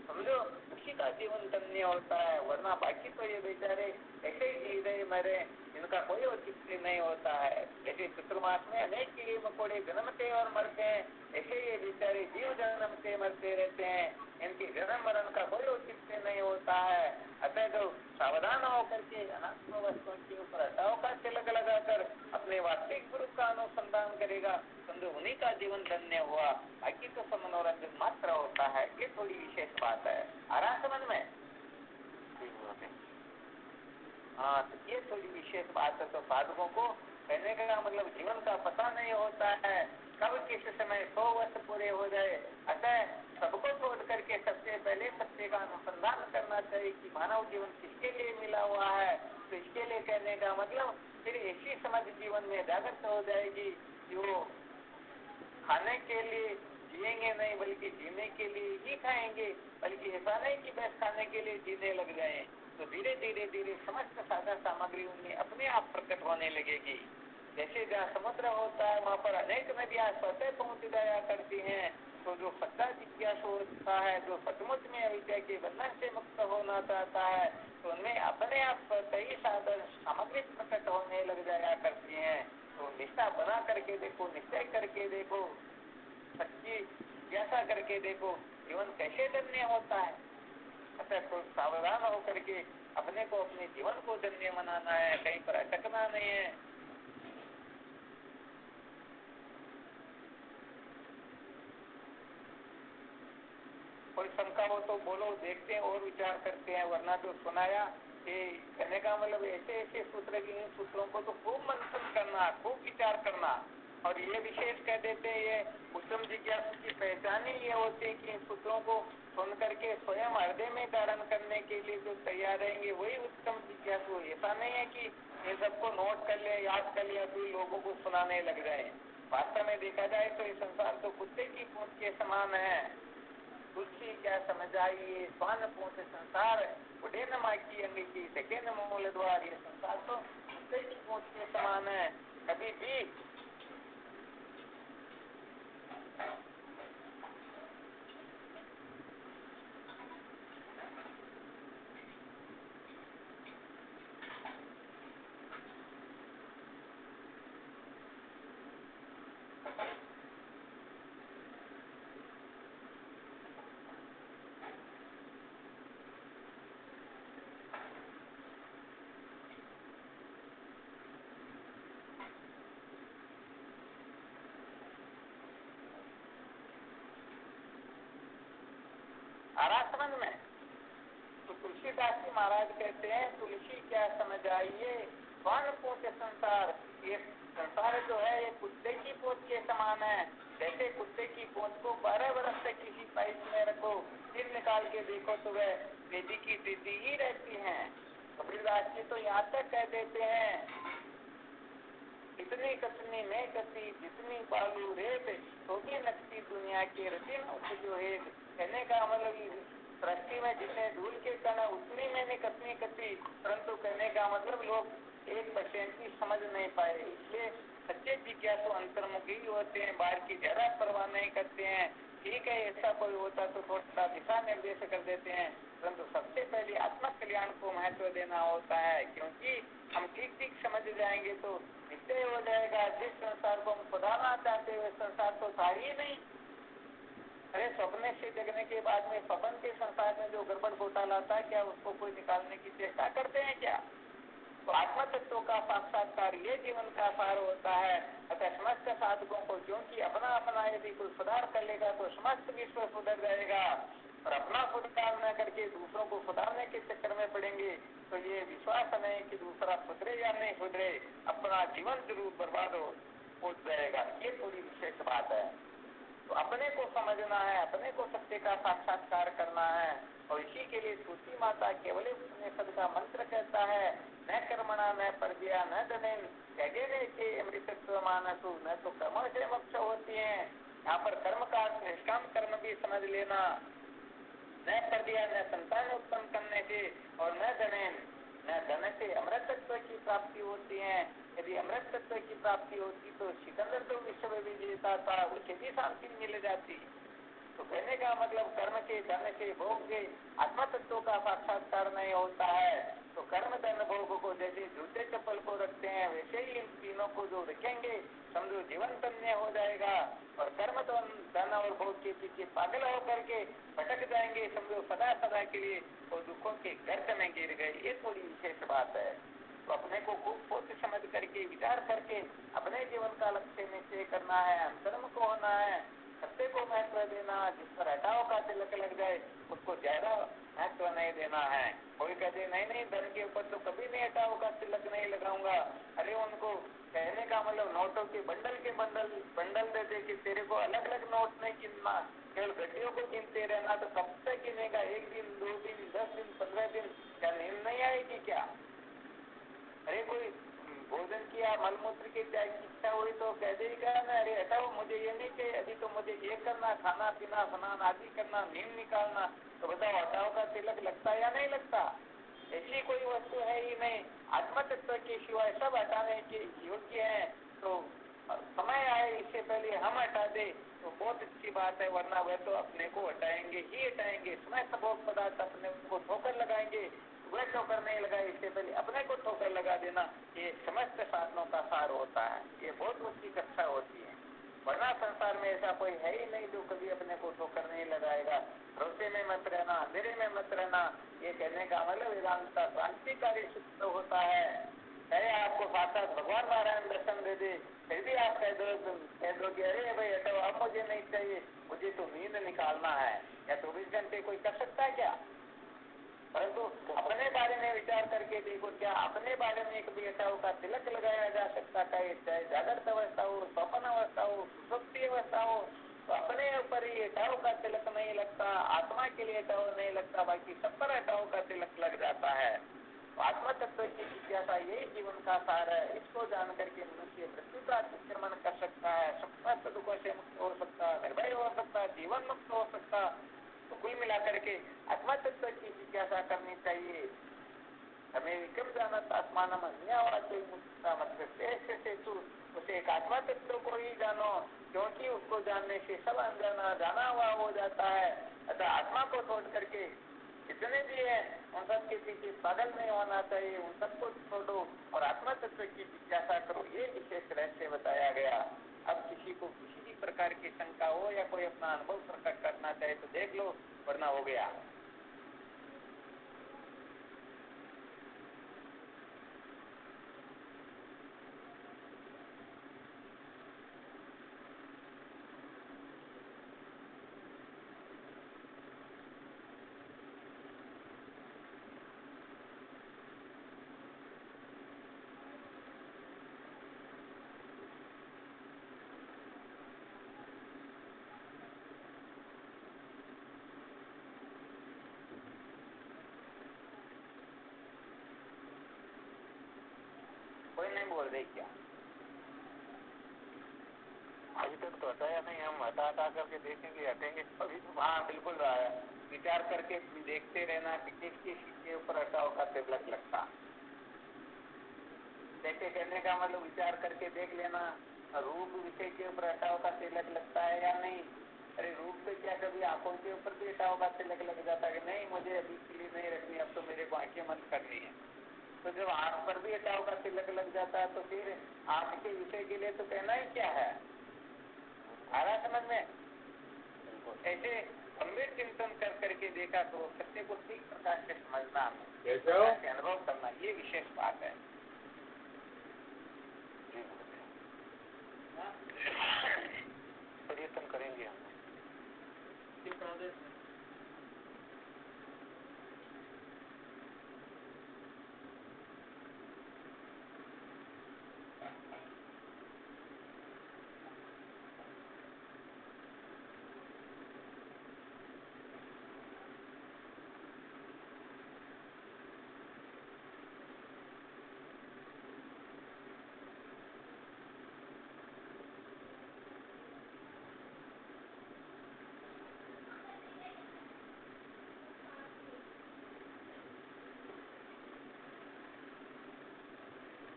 समझो, उसी का जीवन धन्य होता है। वरना बाकी तो ये बेचारे ऐसे ही जी रहे मरे, इनका कोई औचित्य नहीं होता है। जैसे चतुर्मास में अनेक कीड़े मकोड़े जन्मते और मरते हैं, ऐसे ये बेचारे जीव जन्मते मरते रहते हैं, इनकी जन्म मरण का कोई औचित्य नहीं होता है। अतः जो सावधान होकर के अनात्म वस्तुओं के ऊपर हटाव का तिलक लगाकर अपने वास्तविक स्वरूप का अनुसंधान करेगा, समझो उन्हीं का जीवन धन्य हुआ। बाकी तो सब मनोरंजन मात्र होता है। ये थोड़ी विशेष बात है। आ रहा समझ में? हाँ, तो ये थोड़ी विशेष बात है। तो साधकों को कहने का मतलब जीवन का पता नहीं होता है, कब किस समय 100 वर्ष पूरे हो जाए। अतः सबको छोड़ करके सबसे पहले सत्य का अनुसंधान करना चाहिए कि मानव जीवन किसके लिए मिला हुआ है। तो इसके लिए कहने का मतलब फिर ऐसी समझ जीवन में जागृत हो जाएगी कि वो खाने के लिए जिएंगे नहीं, बल्कि जीने के लिए ही खाएंगे, बल्कि ऐसा नहीं कि बस खाने के लिए जीने लग जाएं। तो धीरे धीरे धीरे समस्त साधन सामग्री उनमें अपने आप प्रकट होने लगेगी। जैसे जहाँ समुद्र होता है वहाँ पर अनेक नदियाँ स्वतः पहुँच जाया करती हैं। तो जो सच्चा जिज्ञासु होता है, जो सचमुच में अविद्या के बंधन से मुक्त होना चाहता है, तो उनमें अपने आप स्वतः ही साधन सामग्री प्रकट होने लग जाया करती हैं। तो निष्ठा बना करके देखो, निश्चय करके देखो, सच्ची जिज्ञासा करके देखो, जीवन कैसे धन्य होता है। अतः तो सावधान होकर के अपने को, अपने जीवन को धन्य बनाना है, कहीं पर अटकना नहीं है। कोई शंका हो तो बोलो, देखते हैं और विचार करते हैं। वरना जो सुनाया कि कहने का मतलब ऐसे ऐसे सूत्र की, इन सूत्रों को तो खूब मंथन करना, खूब विचार करना। और ये विशेष कह देते हैं, ये उत्तम जिज्ञासु की पहचान ही ये होती है कि इन सूत्रों को सुन करके स्वयं हृदय में धारण करने के लिए जो तैयार रहेंगे वही उत्तम जिज्ञासु। ऐसा नहीं है कि इन सबको नोट कर ले, याद कर लिया तो लोगों को सुनाने लग जाए। वास्तव में देखा जाए तो ये संसार तो कुत्ते की पूंछ के समान है। तुलसी क्या समझ आई, स्वान पूंछ संसार, उड़े न माँ की अंग की सके न मूल द्वार। ये संसार तो कुत्ते की पूंछ के समान है। कभी भी आरासमन में तो तुलसीदास जी महाराज कहते हैं, तुलसी क्या समझ आइए, स्वान पूंछ संसार। ये संसार जो है ये कुत्ते की पूंछ के समान है। जैसे कुत्ते की पूंछ को 12 वर्ष तक किसी पाइप में रखो, फिर निकाल के देखो तो वह तेजी की तेजी ही रहती है। कबीरदास जी तो यहाँ तक कह देते हैं, इतनी कतनी में कती जितनी बालू रेत, तो भी नकती दुनिया के रतिन जो है। कहने का मतलब सृष्टि में जितने धूल के कण उतनी मैंने कतनी कती, परंतु कहने का मतलब लोग 1% की समझ नहीं पाए। इसलिए सच्चे जिज्ञासु अंतर्मुखी होते हैं, बाहर की ज्यादा परवाह नहीं करते हैं। ठीक है, ऐसा कोई होता तो थोड़ा दिशा निर्देश कर देते हैं, परंतु सबसे पहले आत्म कल्याण को महत्व देना होता है। क्योंकि हम ठीक ठीक समझ जाएंगे तो निश्चय हो जाएगा। जिस संसार को हम खुदाना चाहते हुए संसार तो था ही नहीं। अरे स्वप्न से जगने के बाद में स्वप्न के संसार में जो गड़बड़ घोटाला था, क्या उसको कोई निकालने की चेष्टा करते हैं क्या? तो आत्म तत्व का साक्षात्कार ये जीवन का सार होता है। अतः समस्त साधकों को, क्योंकि अपना अपना यदि कोई सुधार कर लेगा तो समस्त विश्व सुधर जाएगा, और अपना सुधार न करके दूसरों को सुधारने के चक्कर में पड़ेंगे तो ये विश्वास नहीं कि दूसरा सुधरे या नहीं सुधरे, अपना जीवन जरूर बर्बाद हो जाएगा। ये थोड़ी विशेष बात है। तो अपने को समझना है, अपने को सत्य का साक्षात्कार करना है। और इसी के लिए स्तुति माता केवल उपनिषद का मंत्र कहता है, न कर्मणा न परजया न धनेन, त्यागे के अमृतत्व मानसु, न तो कर्म से मोक्ष होती है, यहाँ पर कर्म का अर्थ निष्काम कर्म भी समझ लेना। न कर दिया न संतान उत्पन्न करने से और न धनेन न धन से अमृत तत्व की प्राप्ति होती है। यदि अमृत तत्व की प्राप्ति होती तो सिकंदर तो विश्व विजेता था, उसे भी शांति मिल जाती। तो कहने का मतलब कर्म के धन से भोग से आत्मा तत्व का साक्षात्कार नहीं होता है। तो कर्म धन भोग को जैसे जूते चप्पल को रखते हैं वैसे ही इन तीनों को जो रखेंगे समझो जीवन धन्य हो जाएगा। और कर्म धन और भोग के पीछे पागल होकर के भटक जाएंगे समझो सदा सदा के लिए, तो दुखों के गर्त में गिर गए। ये थोड़ी विशेष बात है। तो अपने को खूब सोच समझ करके विचार करके अपने जीवन का लक्ष्य निश्चय करना है, अंतर्म को होना है, सत्य को महत्व देना। जिस पर हटाओ का तिलक लग जाए उसको ज्यादा महत्व नहीं देना है। कोई कहते नहीं नहीं धन के ऊपर तो कभी नहीं हटाओ का तिलक नहीं लगाऊंगा। अरे उनको कहने का मतलब नोटों के बंडल देते कि तेरे को अलग अलग नोट नहीं गिनना, केवल गड्डियों को गिनते रहना। तो कब तक गिनेगा? 1 दिन 2 दिन 10 दिन 15 दिन? क्या नींद नहीं आएगी क्या? अरे कोई भोजन किया मलमूत्र की त्याग की इच्छा हुई तो कह देगा ना अरे हटाओ मुझे ये नहीं चाहिए, अभी तो मुझे ये करना, खाना पीना स्नान आदि करना, नींद निकालना। तो बताओ हटाओ का तिलक लगता या नहीं लगता? ऐसी कोई वस्तु है ही नहीं। आत्म तत्व के सिवाय सब हटाने के योग्य है। तो समय आए इससे पहले हम हटा दे तो बहुत अच्छी बात है, वरना वह तो अपने को हटाएंगे ही हटाएंगे। समस्त भोग पदार्थ अपने को ठोकर लगाएंगे। वह ठोकर नहीं लगाए इससे पहले अपने को ठोकर लगा देना, ये समस्त साधनों का सार होता है। ये बहुत ऊंची कक्षा होती है, वरना संसार में ऐसा कोई है ही नहीं जो कभी अपने को ठोकर नहीं लगाएगा। भरोसे में मत रहना, अंधेरे में मत रहना। ये कहने का मतलब वेदांत का क्रांतिकारी सूत्र होता है। चाहे आपको साक्षात भगवान नारायण दर्शन दे दे फिर भी आप कह दोगे अरे भाई हटाओ अब मुझे नहीं चाहिए, मुझे तो नींद निकालना है। या 24 घंटे कोई कर सकता है क्या? परंतु अपने बारे में विचार करके देखो, क्या अपने बारे में कभी हटाओ का तिलक लगाया जा सकता है? चाहे जागृत अवस्था हो, स्वप्न अवस्था हो, सुषुप्ति अवस्था हो, तो अपने ऊपर ही हटाओ का तिलक नहीं लगता। आत्मा के लिए हटाओ नहीं लगता, बाकी सब पर हटाओ का तिलक लग जाता है। तो आत्मा तत्व की जिज्ञासा यही जीवन का सार है। इसको जान करके मनुष्य मृत्यु का अतिक्रमण कर सकता है, समस्त दुखों से मुक्त हो सकता, निर्भय हो सकता, जीवन मुक्त हो सकता। तो कुल मिलाकर के आत्मा तत्व की जिज्ञासा करनी चाहिए। हमें विक्रम जाना आत्मान उसे एक आत्मा तत्व को ही जानो, क्योंकि उसको जानने से सब अनजाना जाना हुआ हो जाता है। अतः आत्मा को छोड़ करके जितने भी है उन सब के पीछे पागल नहीं होना चाहिए, उन सबको छोड़ो और आत्मा तत्व की जिज्ञासा करो। ये विशेष रहस्य बताया गया। अब किसी को किसी भी प्रकार की शंका हो या कोई अपना अनुभव प्रकट करना चाहे तो देख लो, वरना हो गया। कोई नहीं बोल रही क्या? अभी तक तो हटाया नहीं, हम हटा करके देखेंगे, हटेंगे अभी तो। हाँ बिल्कुल, विचार करके देखते रहना कि किस किस के ऊपर हटाओ का तिलक लगता। जैसे कहने का मतलब विचार करके देख लेना रूप विषय के ऊपर हटाओ का तिलक लगता है या नहीं। अरे रूप पे क्या कभी आंखों के ऊपर भी हटाओ का तिलक लग जाता है कि नहीं मुझे अभी के लिए नहीं रखनी, अब तो मेरे को आंखें बंद करनी है। तो जब आंख पर भी हटाओ का तिलक लग जाता है तो फिर आंख के विषय के लिए तो कहना ही क्या है? आ रहा समझ में? ऐसे गंभीर चिंतन कर करके देखा तो सत्य को ठीक प्रकार से समझना, अनुभव करना, ये विशेष बात है। पर्यटन करेंगे हम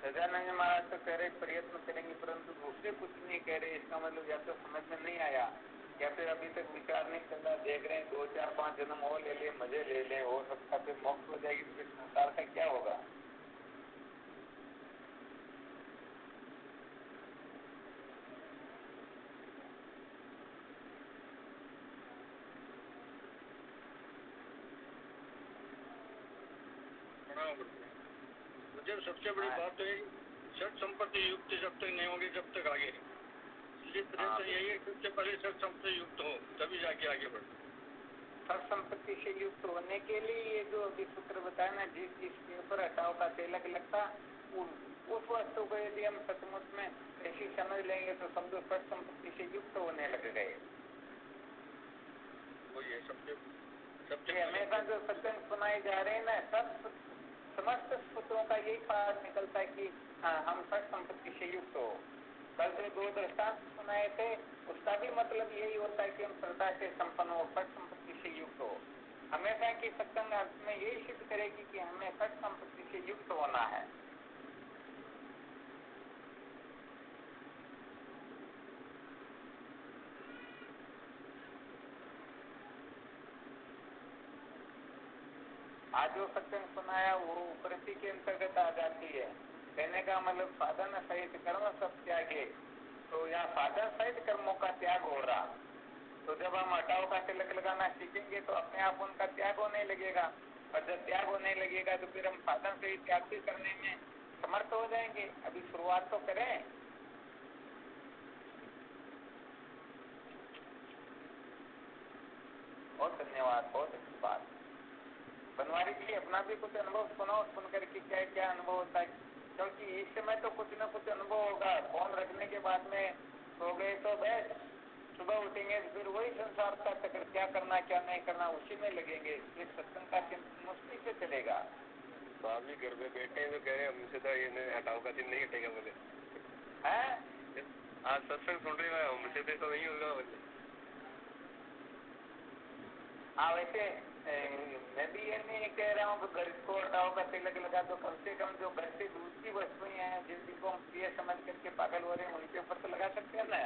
सदानंद महाराज तो कह रहे प्रयत्न करेंगे परंतु दूसरे कुछ नहीं कह रहे। इसका मतलब या तो समझ में नहीं आया या फिर अभी तक विचार नहीं चल रहा। देख रहे हैं 2 4 5 जन्म और ले ले, मजे ले लें, हो सकता फिर मोक्ष हो जाएगी, फिर संसार का क्या होगा। मुझे सबसे बड़ी बात है सत संपत्ति युक्त जब तक नहीं होगी जब तक आगे इसलिए प्रयत्न यही है सबसे पहले सत संपत्ति युक्त हो तभी जाके आगे बढ़ो। सत संपत्ति से युक्त होने के लिए ये जो अभी सूत्र बताया ना, जिसके ऊपर हटाओ का तिलक लगता उस वस्तु को यदि हम सचमुच में ऐसी समझ लेंगे तो समझो सत संपत्ति से युक्त होने लग गए। वही है सबसे हमेशा जो सत्संग सुनाए जा रहे हैं ना, सब समस्त सूत्रों का यही पाठ निकलता है कि हम सत संपत्ति से युक्त हो। कल जो 2 दृष्टांत सुनाए थे उसका भी मतलब यही होता है कि हम श्रद्धा से संपन्न हो, सत संपत्ति से युक्त हो। हमेशा की सत्संग में यही सिद्ध करेगी कि हमें सत संपत्ति से युक्त होना है। आज जो सत्संग सुनाया वो उपरति के अंतर्गत आ जाती है। कहने का मतलब साधन सहित कर्म सब त्यागे, तो यहाँ साधन सहित कर्मों का त्याग हो रहा। तो जब हम हटाओ का तिलक लगाना सीखेंगे तो अपने आप उनका त्याग होने लगेगा, और जब त्याग होने लगेगा तो फिर हम साधन सहित त्याग भी करने में समर्थ हो जाएंगे। अभी शुरुआत तो करें। बहुत धन्यवाद, बहुत अच्छी बात। बनवारी जी अपना भी कुछ अनुभव सुनाओ, सुन करके क्या क्या अनुभव होता है, क्योंकि इस समय तो कुछ न कुछ अनुभव होगा। फोन रखने के बाद में सो गए तो बस सुबह उठेंगे फिर वही संसार का चक्कर, क्या करना क्या नहीं करना उसी में लगेंगे। इस सत्संग का चिंतन मुश्किल से चलेगा। तो आप भी घर में बैठे तो कह रहे हमसे तो ये हटाओ का दिन नहीं हटेगा बोले है। आज सत्संग सुन रहे हो हमसे तो नहीं होगा बोले। हाँ वैसे मैं भी ये नहीं कह रहा हूँ कि घर को हटाओ का तिलक लगा दो, कम से कम जो घर से दूसरी वस्तुएं हैं जिनको हम प्रिय समझ करके पागल हो रहे हैं उनके ऊपर तो लगा सकते हैं ना।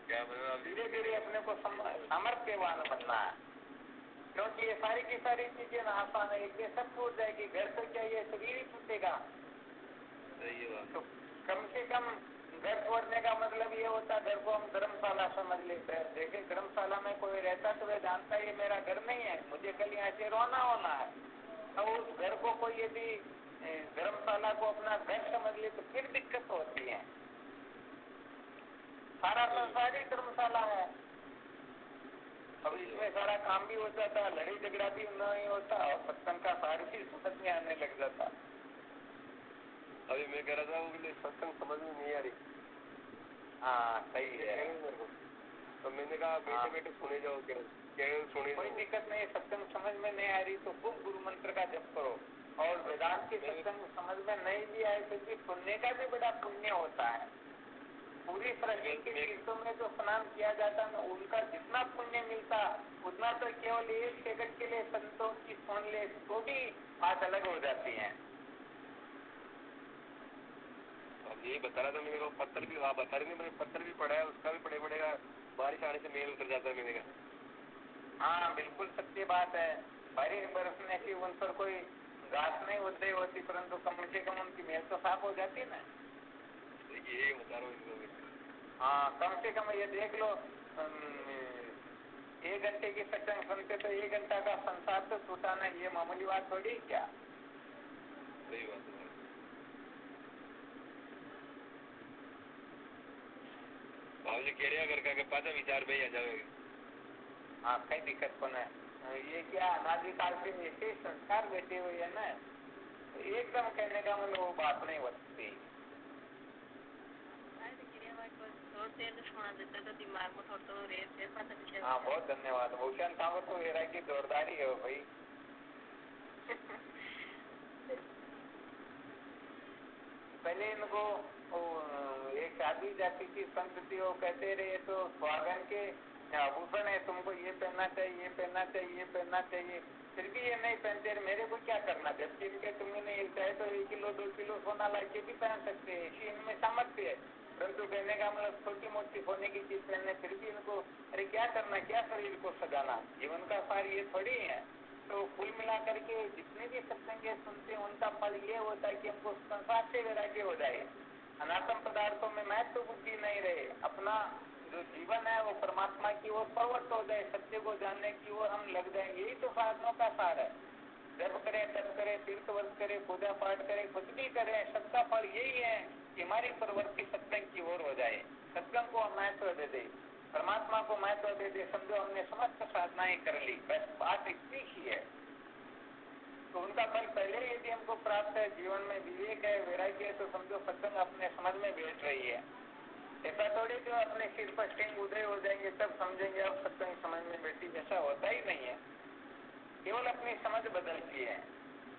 क्या मतलब धीरे धीरे अपने को सामर्थ्यवान बनना है, क्योंकि ये सारी की सारी चीजें ना आसान है। एक सब छूट जाएगी, घर तो क्या ये शरीर ही छूटेगा। सही बात। तो कम से कम घर छोड़ने का मतलब ये होता है घर को हम धर्मशाला समझ लेते हैं। देखिए धर्मशाला में कोई रहता तो वह जानता है ये मेरा घर नहीं है, मुझे कल यहाँ से रोना होना है। तो उस घर को कोई यदि धर्मशाला को अपना घर समझ ले तो फिर दिक्कत होती है। सारा संसार ही धर्मशाला है। अब इसमें सारा काम भी हो जाता, लड़ाई झगड़ा भी नहीं होता और सत्संग का सार भी समझ में आने लग जाता। अभी मैं कह रहा था वो सत्संग समझ में नहीं आ रही। हाँ सही है। तो मैंने कहा बैठे बैठे सुने जाओ, क्या सुने कोई दिक्कत नहीं। सत्संग समझ में नहीं आ रही तो खूब गुरु मंत्र का जप करो, और वेदांत की सत्संग समझ में नहीं भी आए तो भी सुनने का भी बड़ा पुण्य होता है। पूरी सृष्टि के तीर्थों में जो स्नान किया जाता है उनका जितना पुण्य मिलता उतना तो केवल 1 सेकंड के लिए संतों की सुन ले तो भी बात अलग हो जाती है। अब यही बता रहा था मेरे को, पत्थर भी आप बता रहे थे, पत्थर भी पड़ा है उसका भी पड़ेगा, बारिश आने से मेल उतर जाता है मैंने कहा। हाँ बिल्कुल सत्य बात है। बारिश बरसने की उन पर कोई घास नहीं उदय होती, परंतु कम से कम उनकी मेल तो साफ हो जाती है ना। यही बता रहा हूँ। हाँ कम से कम ये देख लो 1 घंटे की सत्संग सुनते तो 1 घंटा का संसार तो छूटा नहीं, ये मामूली बात थोड़ी क्या। सही बात है। बाबूजी कह रहे घर का पाचा विचार में ही आ जाएगा। हाँ कई दिक्कत को नहीं, ये क्या अनादिकाल से ऐसे संस्कार बैठे हुए है ना, तो एकदम कहने का मतलब वो बात नहीं होती। हाँ बहुत धन्यवाद। भूषण साहब तो वैरागी जोरदार ही है भाई। पहले इनको एक शादी जाती थी संत थी, वो कहते रहे तो स्वागन के आभूषण है, तुमको ये पहनना चाहिए, ये पहनना चाहिए, ये पहनना चाहिए, फिर भी ये नहीं पहनते, मेरे को क्या करना? जबकि इनके तुमने चाहे तो 1 किलो 2 किलो सोना ला के भी पहन सकते हैं, इसी इनमें सामर्थ्य है। परंतु कहने का मतलब छोटी मोटी सोने की चीज पहनने, फिर भी इनको अरे क्या करना, क्या शरीर को सजाना, जीवन का सार ये थोड़ी है। तो कुल मिला करके जितने भी सत्संग सुनते हैं उनका फल ये होता है कि हमको संसार से वैराग्य हो जाए, अनात्म पदार्थों में महत्व बुद्धि नहीं रहे, अपना जो जीवन है वो परमात्मा की ओर प्रवृत्त हो जाए, सत्य को जानने की ओर हम लग जाए। यही तो साधनों का सार है। जप करे, तप करे, तीर्थ वर्ष करे, पूजा पाठ करे, कुछ भी करे, सबका फल यही है कि हमारी प्रवृत्ति सत्संग की ओर हो जाए, सत्संग को महत्व दे दे, परमात्मा को महत्व दे दे। समझो हमने समस्त साधनाएं कर ली, बस बात इतनी ही है। तो उनका फल पहले यदि हमको प्राप्त है, जीवन में विवेक है, वैराग्य है, तो समझो सत्संग अपने समझ में बैठ रही है। ऐसा थोड़ी जो अपने सिर पर सिंह उदय हो जाएंगे तब समझेंगे अब सत्संग समझ में बैठी, ऐसा होता ही नहीं है। केवल अपनी समझ बदलती है।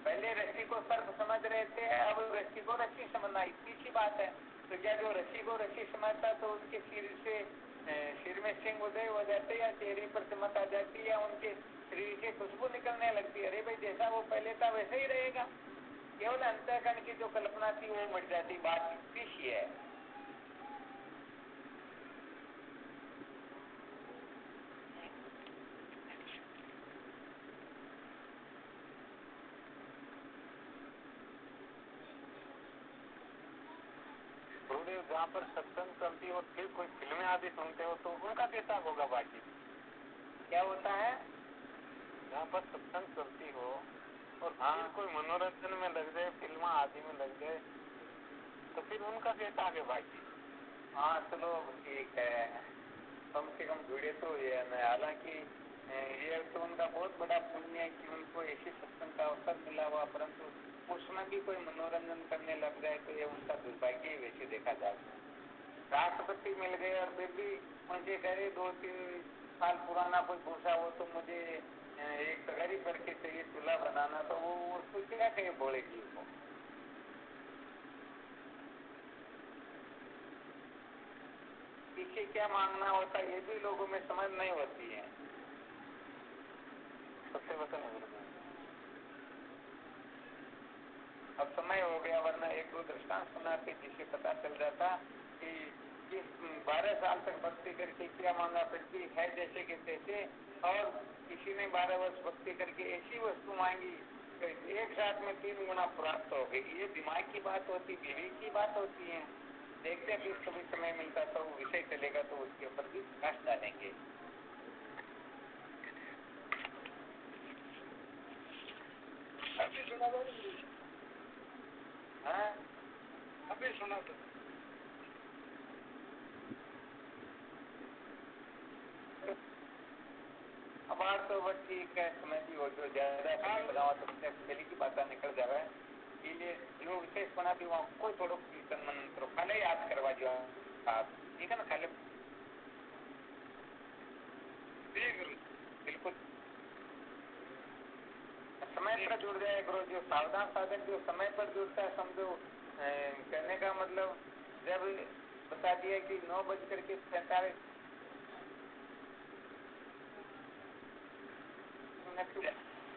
पहले रस्सी को सर्प समझ रहे थे, अब रस्सी को रस्सी समझना, इतनी सी बात है। तो क्या जो रस्सी को रस्सी समझता तो उनके सिर में सिंह उदय हो जाते, या चेहरे पर चमक आ जाती, या उनके शरीर से खुशबू निकलने लगती? अरे भाई, जैसा वो पहले था वैसे ही रहेगा। केवल अंतःकरण की जो कल्पना थी वो मिट जाती, बात इतनी सी है। गुरुदेव, जहाँ पर सत्संग चलती हो फिर कोई फिल्में आदि सुनते हो तो उनका कैसा होगा? बाकी क्या होता है? जहाँ पर सत्संग चलती हो और फिर कोई मनोरंजन में लग जाए, फिल्म आदि में लग जाए, तो फिर उनका कैसा आगे बाकी? हाँ चलो ठीक है, कम से कम जुड़े तो ये है। हालांकि ये तो उनका बहुत बड़ा पुण्य है कि उनको ऐसी सत्संग का अवसर मिला हुआ, परंतु उसमें भी कोई मनोरंजन करने लग जाए तो ये उनका दुर्भाग्य ही वैसे देखा जाए। राष्ट्रपति मिल गए और फिर भी मुझे करे 2-3 साल पुराना कोई पूछा हो तो मुझे एक तगारी करके चाहिए चूल्हा बनाना, तो वो उसको क्या कहे बोलेगी वो? पीछे क्या मांगना होता है ये भी लोगों में समझ नहीं होती है। सबसे वचन है। अब समय हो गया, वरना 1-2 दृष्टांत सुनाते जिससे पता चल जाता कि 12 साल तक भक्ति करके क्या मांगा, फिर भी है जैसे कि तैसे, और किसी ने 12 वर्ष भक्ति करके ऐसी वस्तु मांगी तो एक साथ में 3 गुना प्राप्त हो गई। ये दिमाग की बात होती, विवेक की बात होती है। देखते हैं फिर कभी समय मिलता तो विषय चलेगा तो उसके ऊपर भी प्रकाश डालेंगे। अभी सुना दो, अभी सुना दो। अब आज तो बस ठीक है, समय भी हो जो ज्यादा समय लगाओ तो पहले की बात निकल जावे। इसलिए जो विशेष बना भी वहाँ कोई थोड़ा कीर्तन मन करो, खाले याद करवा जो आप, ठीक है ना? खाले बिल्कुल समय पर जुड़ जाए गुरु। जो सावधान साधक जो समय पर जुड़ता है, समझो कहने का मतलब जब बता दिया कि 9:45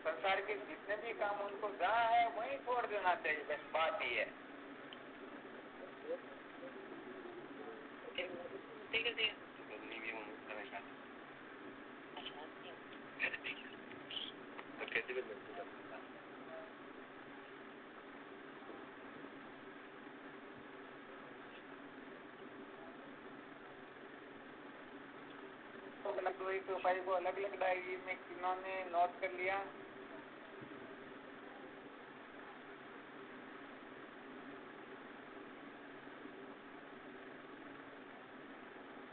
संसार के जितने भी काम उनको जहाँ है वहीं छोड़ देना चाहिए, बस बात ही है। तो उपाय को अलग अलग डायरी में किन्होंने नोट कर लिया।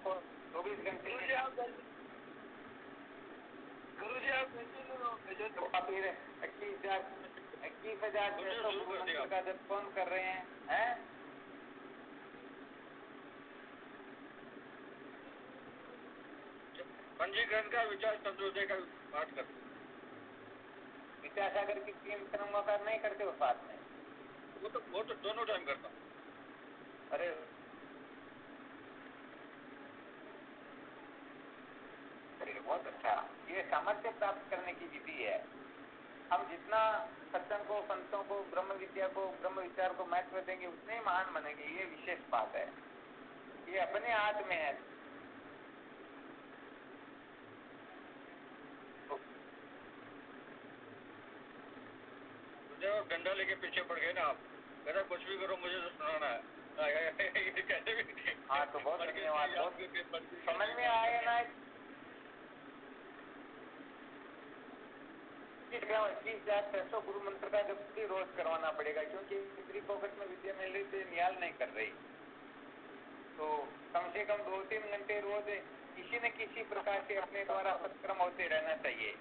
और 24 घंटे गुरु जी आप 21,600 का जब फोन कर रहे हैं, पंजीकरण का विचार संशोधन का पाठ कर, विचार सागर की 3 कर्मों का नहीं करते हो साथ में? वो तो दोनों टाइम करता हूँ। अरे पड़ेगा। बहुत अच्छा, ये सामर्थ्य प्राप्त करने की विधि है। हम जितना सत्संग को, संतों को, ब्रह्म विद्या को, ब्रह्म विचार को महत्व देंगे उतने ही महान बनेंगे। ये विशेष बात है, ये अपने हाथ में है। मुझे डंडा लेके पीछे पड़ गए ना आप, कहता कुछ भी करो मुझे तो सुनाना है। कैसे भी हाँ तो बहुत धन्यवाद, बहुत समझ में आया ना। ₹30,600 गुरु मंत्र का जब भी रोज करवाना पड़ेगा, क्योंकि फ्री पॉकेट में विद्या मिल रही तो नियाल नहीं कर रही। तो कम से कम 2-3 घंटे रोज किसी न किसी प्रकार से अपने द्वारा सत्कर्म होते रहना चाहिए।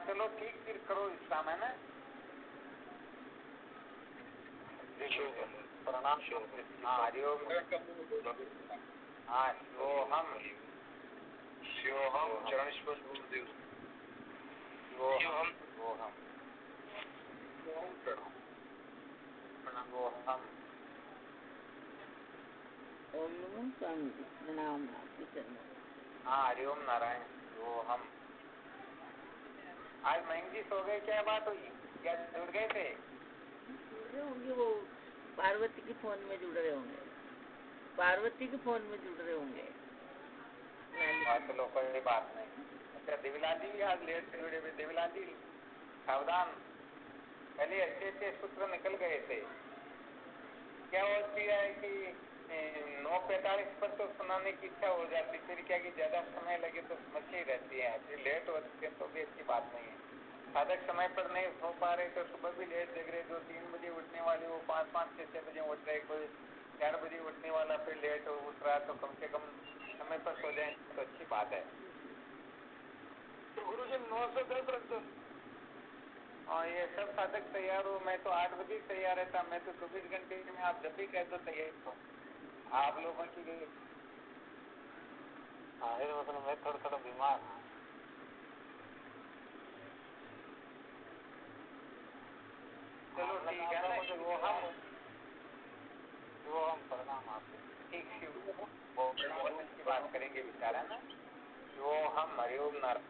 चलो ठीक, फिर करो विश्राम, है ना। प्रणाम। हाँ हरिओम। हाँ शिवोहम, शिवोहम चरण स्पर्श गुरुदेव, शिवोहम, शिवोहम, शिवोहम। ओम नमो स्वामी जी, प्रणाम आपके चरणों। हाँ हरिओम नारायण, शिवोहम। आज महंगी सो गए, क्या बात हुई, क्या जुड़ गए थे? जुड़ रहे होंगे, वो पार्वती के फोन में जुड़ रहे होंगे, पार्वती के फोन में जुड़ रहे होंगे। चलो कोई बात नहीं। अच्छा देवीलाल जी आज लेट से जुड़े हुए। देवीलाल जी सावधान, पहले अच्छे अच्छे सूत्र निकल गए थे। क्या होती है कि 9:45 पर तो सुनाने की इच्छा हो जाती, फिर क्या कि ज्यादा समय लगे तो समस्या ही रहती है, फिर लेट होते तो भी अच्छी बात नहीं है। साधक समय पर नहीं सो पा रहे तो सुबह भी लेट जग रहे, जो 3 बजे उठने वाले वो 5-5, 6-6 बजे उठ रहे, कोई 4 बजे उठने वाला फिर लेट उठ रहा, तो कम से कम समय पर सो जाए तो अच्छी बात है। तो गुरुजी 910 रख दो। हाँ ये सब साधक तैयार हो, मैं तो 8 बजे तैयार रहता, मैं तो 24 घंटे में, आप जब भी कह दो तैयार हो। आप लोगों की मतलब मैं थोड़ा बीमार हूँ। चलो ठीक है ना, वो हम प्रणाम आपको। ठीक शिव की बात करेंगे विचार, है ना। वो हम हरिओम नारायण।